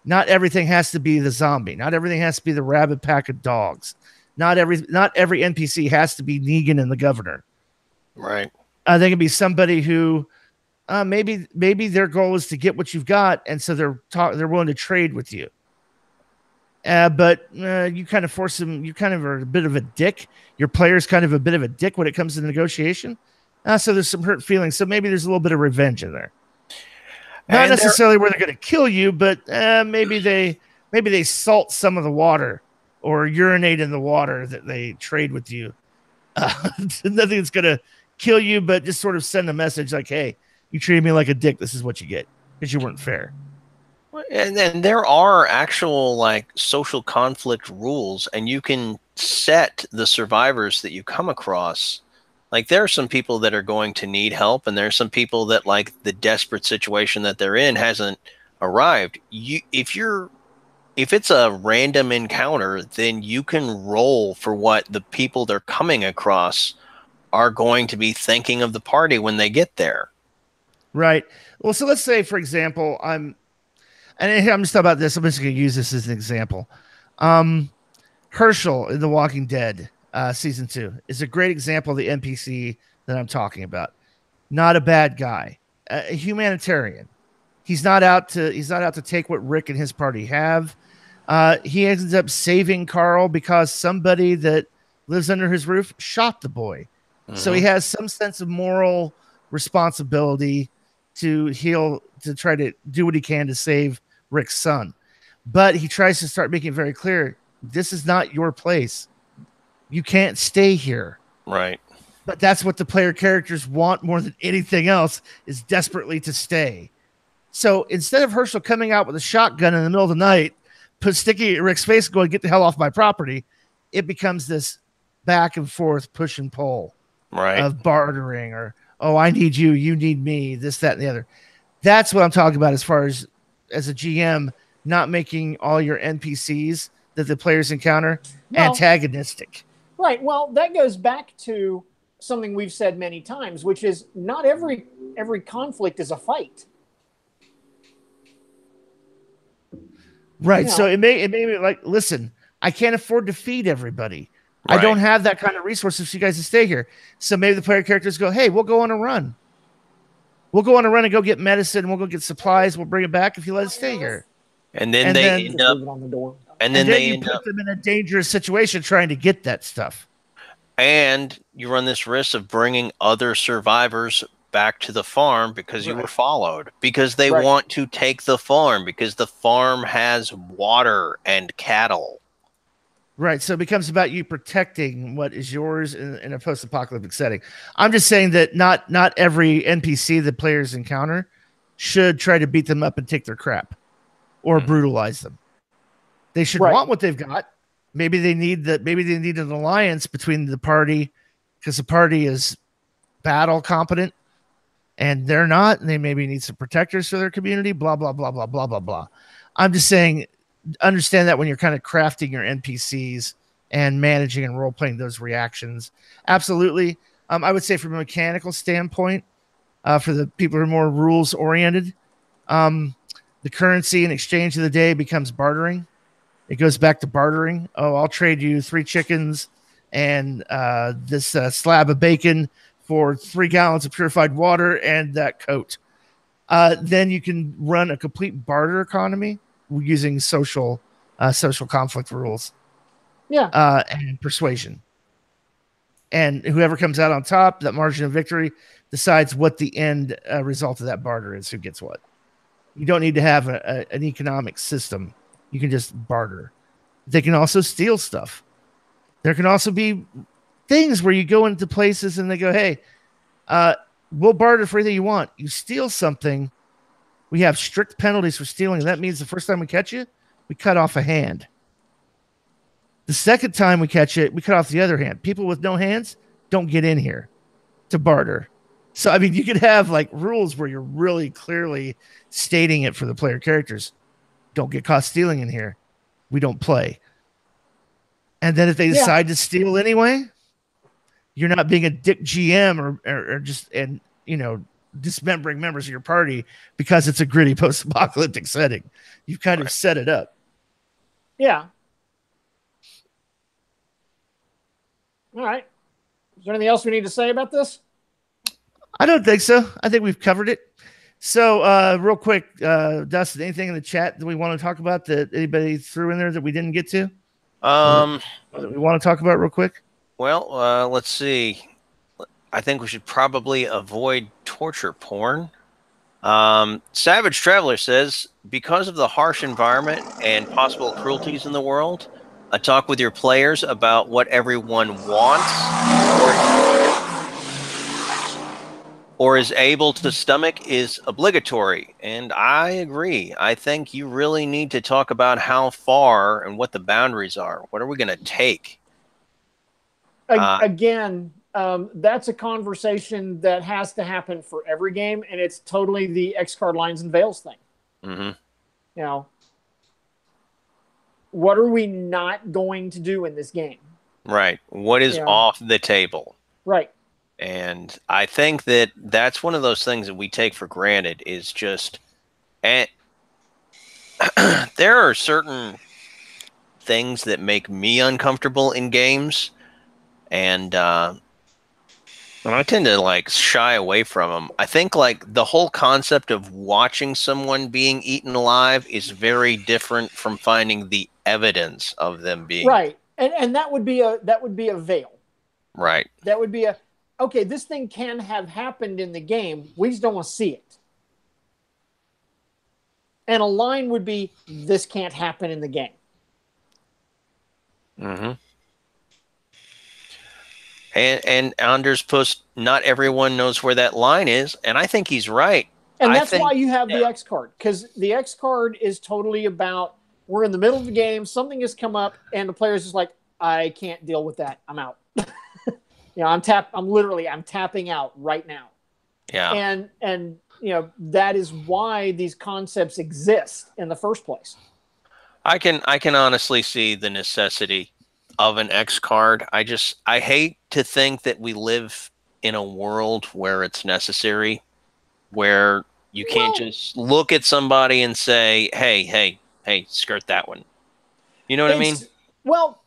not everything has to be the zombie. Not everything has to be the rabid pack of dogs. Not every NPC has to be Negan and the governor. Right. They can be somebody who maybe their goal is to get what you've got, and so they're willing to trade with you. But you kind of force them. You kind of are a bit of a dick. Your player's kind of a bit of a dick when it comes to negotiation. So there's some hurt feelings. So maybe there's a little bit of revenge in there. Not necessarily where they're going to kill you, but maybe they salt some of the water or urinate in the water that they trade with you. Nothing's going to kill you, but just sort of send a message like, hey, you treated me like a dick. This is what you get because you weren't fair. And then there are actual like social conflict rules, and you can set the survivors that you come across. Like there are some people that are going to need help, and there are some people that like the desperate situation that they're in hasn't arrived. If it's a random encounter, then you can roll for what the people they're coming across are going to be thinking of the party when they get there. Right. Well, so let's say, for example, I'm just talking about this. I'm just going to use this as an example. Herschel in The Walking Dead season 2 is a great example of the NPC that I'm talking about. Not a bad guy, a humanitarian. He's not out to take what Rick and his party have. He ends up saving Carl because somebody that lives under his roof shot the boy. Mm-hmm. So he has some sense of moral responsibility to try to do what he can to save Rick's son. But he tries to start making it very clear, this is not your place. You can't stay here. Right. But that's what the player characters want more than anything else, is desperately to stay. So instead of Herschel coming out with a shotgun in the middle of the night, sticking at Rick's face going, get the hell off my property, it becomes this back and forth push and pull of bartering or, oh, I need you, you need me, this, that, and the other. That's what I'm talking about as far as a GM, not making all your NPCs that the players encounter antagonistic. Right. Well, that goes back to something we've said many times, which is not every conflict is a fight. Right. So it may be like, listen, I can't afford to feed everybody. Right. I don't have that kind of resources for you guys to stay here. So maybe the player characters go, hey, we'll go on a run. We'll go on a run and go get medicine. We'll go get supplies. We'll bring it back if you let us stay here. And then they end up on the door. And then you put them in a dangerous situation trying to get that stuff. And you run this risk of bringing other survivors back to the farm because you were followed, because they want to take the farm, because the farm has water and cattle. Right. So it becomes about you protecting what is yours in a post-apocalyptic setting. I'm just saying that not every NPC the players encounter should try to beat them up and take their crap or brutalize them. They should want what they've got. Maybe they need an alliance between the party because the party is battle competent and they're not, and they maybe need some protectors for their community, blah, blah, blah, blah, blah, blah, blah. I'm just saying, understand that when you're kind of crafting your NPCs and managing and role-playing those reactions. Absolutely. I would say from a mechanical standpoint, for the people who are more rules-oriented, the currency in exchange of the day becomes bartering. It goes back to bartering. Oh, I'll trade you 3 chickens and this slab of bacon for 3 gallons of purified water and that coat. Then you can run a complete barter economy using social conflict rules. Yeah. And persuasion. and whoever comes out on top, that margin of victory decides what the end result of that barter is. Who gets what? You don't need to have an economic system. You can just barter. They can also steal stuff. There can also be things where you go into places and they go, "Hey, we'll barter for anything you want. You steal something, we have strict penalties for stealing. And that means the first time we catch you, we cut off a hand. The second time we catch it, we cut off the other hand. People with no hands don't get in here to barter." So, I mean, you could have like rules where you're really clearly stating it for the player characters. Don't get caught stealing in here. We don't play. And then if they decide to steal anyway, you're not being a dick GM or just, and you know, dismembering members of your party because it's a gritty post-apocalyptic setting. You've kind of set it up. Yeah. All right. Is there anything else we need to say about this? I don't think so. I think we've covered it. So, real quick, Dustin, anything in the chat that we want to talk about that anybody threw in there that we didn't get to? We want to talk about real quick? Well, let's see. I think we should probably avoid torture porn. Savage Traveler says, because of the harsh environment and possible cruelties in the world, a talk with your players about what everyone wants or is able to stomach is obligatory. And I agree. I think you really need to talk about how far and what the boundaries are. What are we going to take? Again, that's a conversation that has to happen for every game, and it's totally the X card lines and veils thing. Mm-hmm. You know, what are we not going to do in this game? Right. What is off the table? Right. And I think that that's one of those things that we take for granted is just, and there are certain things that make me uncomfortable in games, and I tend to like shy away from them. I think like the whole concept of watching someone being eaten alive is very different from finding the evidence of them being right. And that would be a veil. Right. That would be okay, this thing can have happened in the game. We just don't want to see it. And a line would be, this can't happen in the game. Mm-hmm. And Anders post, not everyone knows where that line is, and I think he's right. And that's why you have the X card, because the X card is totally about, we're in the middle of the game, something has come up, and the player's just like, I can't deal with that. I'm out. You know, I'm tapping out right now. Yeah. And you know, that is why these concepts exist in the first place. I can honestly see the necessity of an X card. I hate to think that we live in a world where it's necessary, where you can't just look at somebody and say, hey, skirt that one. You know what I mean? Well,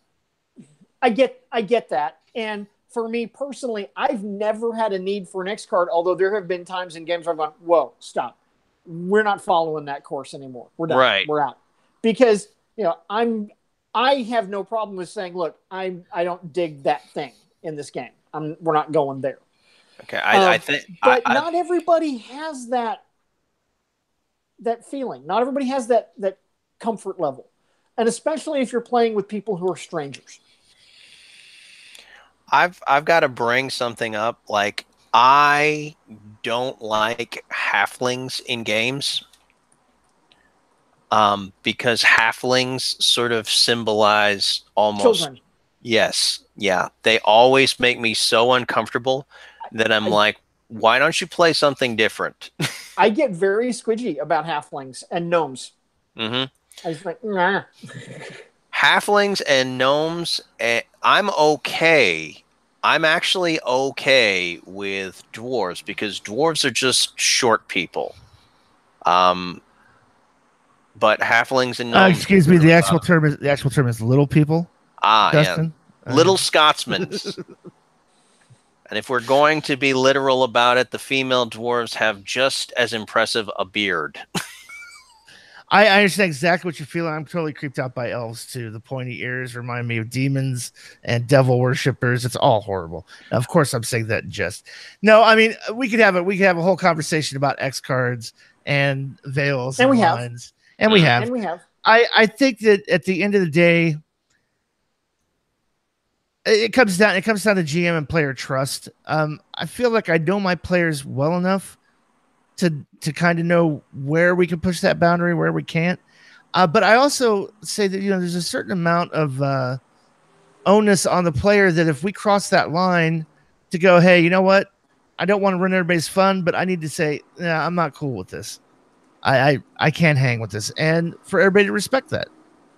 I get that. And for me personally, I've never had a need for an X card, although there have been times in games where I've gone, whoa, stop. We're not following that course anymore. We're done. Right. We're out. Because, you know, I have no problem with saying, look, I don't dig that thing in this game. We're not going there. Okay. I think but not everybody has that feeling. Not everybody has that comfort level. And especially if you're playing with people who are strangers. I've got to bring something up. Like, I don't like halflings in games, because halflings sort of symbolize almost children. Yes, yeah. They always make me so uncomfortable that I'm like, why don't you play something different? I get very squidgy about halflings and gnomes. Mm-hmm. I just like, nah. Halflings and gnomes, I'm okay. I'm actually okay with dwarves because dwarves are just short people. But halflings and gnomes. Excuse me. The actual term is little people. Dustin? Yeah, little Scotsmen. And if we're going to be literal about it, the female dwarves have just as impressive a beard. I understand exactly what you're feeling. I'm totally creeped out by elves too. The pointy ears remind me of demons and devil worshippers. It's all horrible. Now, of course, I'm saying that in jest. No, I mean we could have a whole conversation about X cards and veils and lines, and we have. I think that at the end of the day, it comes down to GM and player trust. I feel like I know my players well enough to kind of know where we can push that boundary, where we can't. But I also say that, there's a certain amount of onus on the player that if we cross that line to go, hey, you know what? I don't want to ruin everybody's fun, but I need to say, yeah, I'm not cool with this. I can't hang with this. And for everybody to respect that.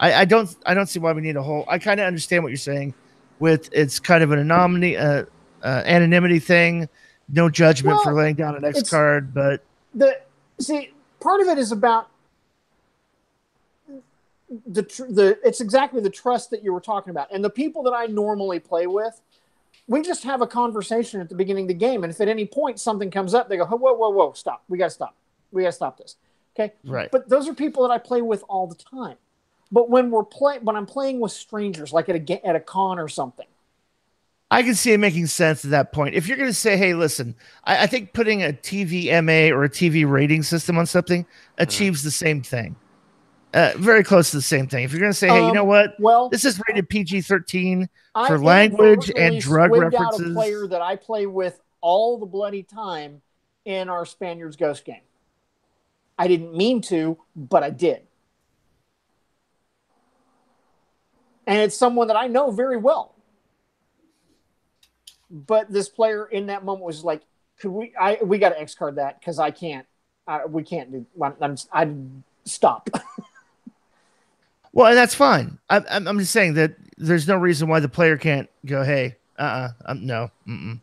I don't see why we need a whole, I kind of understand what you're saying with it's kind of an anomaly, anonymity thing, no judgment for laying down an X card, but part of it is about it's exactly the trust that you were talking about. And the people that I normally play with, we just have a conversation at the beginning of the game. And if at any point something comes up, they go, whoa, stop. We got to stop. We got to stop this. Okay. Right. But those are people that I play with all the time. But when I'm playing with strangers, like at a con or something, I can see it making sense at that point. If you're going to say, hey, listen, I think putting a TV MA or a TV rating system on something achieves the same thing. Very close to the same thing. If you're going to say, hey, you know what? Well, this is rated PG-13 for language and drug references. Out a player that I play with all the bloody time in our Spaniards Ghost game. I didn't mean to, but I did. And it's someone that I know very well. But this player in that moment was like, we got to X card that because I can't. We can't do. I stop. Well, and that's fine. I'm just saying that there's no reason why the player can't go, hey, no. Mm-mm.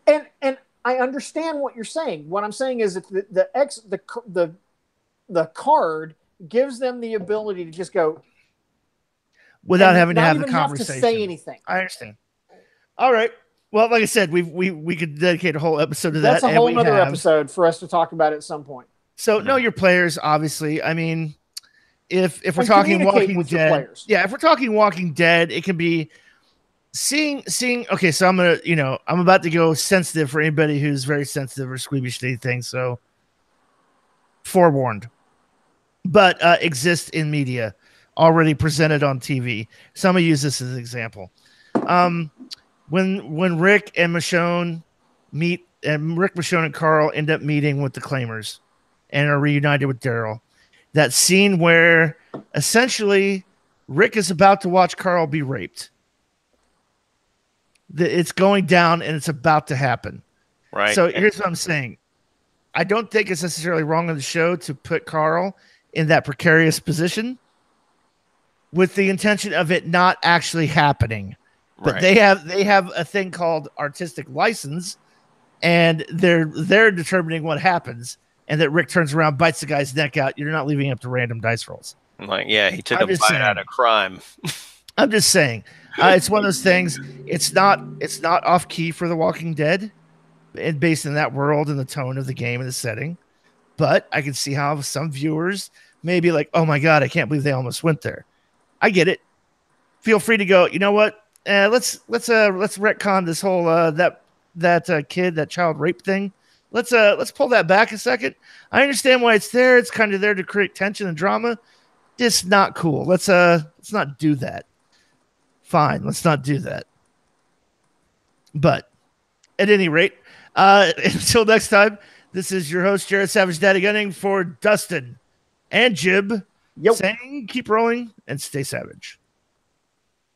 And I understand what you're saying. What I'm saying is that the card gives them the ability to just go without having to have the conversation. Have to say anything. I understand. All right. Well, like I said, we could dedicate a whole episode to that. That's a whole other episode for us to talk about at some point. So know your players, obviously. I mean, if we're talking Walking Dead, if we're talking Walking Dead, it can be seeing. Okay, so I'm about to go sensitive for anybody who's very sensitive or squeamish to anything. So forewarned, but exists in media, already presented on TV. Some of use this as an example. When Rick and Michonne meet, and Rick, Michonne, and Carl end up meeting with the Claimers and are reunited with Daryl. That scene where essentially Rick is about to watch Carl be raped. It's going down and it's about to happen. Right. So here's what I'm saying. I don't think it's necessarily wrong on the show to put Carl in that precarious position with the intention of it not actually happening. But they have a thing called artistic license, and they're determining what happens, and that Rick turns around, bites the guy's neck out. You're not leaving it up to random dice rolls. He took a bite out of crime. I'm just saying, it's one of those things. It's not off key for The Walking Dead, and based in that world and the tone of the game and the setting. But I can see how some viewers may be like, "Oh my god, I can't believe they almost went there." I get it. Feel free to go. You know what? Let's retcon this whole that kid, that child rape thing. Let's pull that back a second. I understand why it's there. It's kind of there to create tension and drama. Just not cool. Let's not do that. Fine, let's not do that. But at any rate, until next time, this is your host Jared Savage Daddy Gunning for Dustin and Jib, saying keep rolling and stay savage.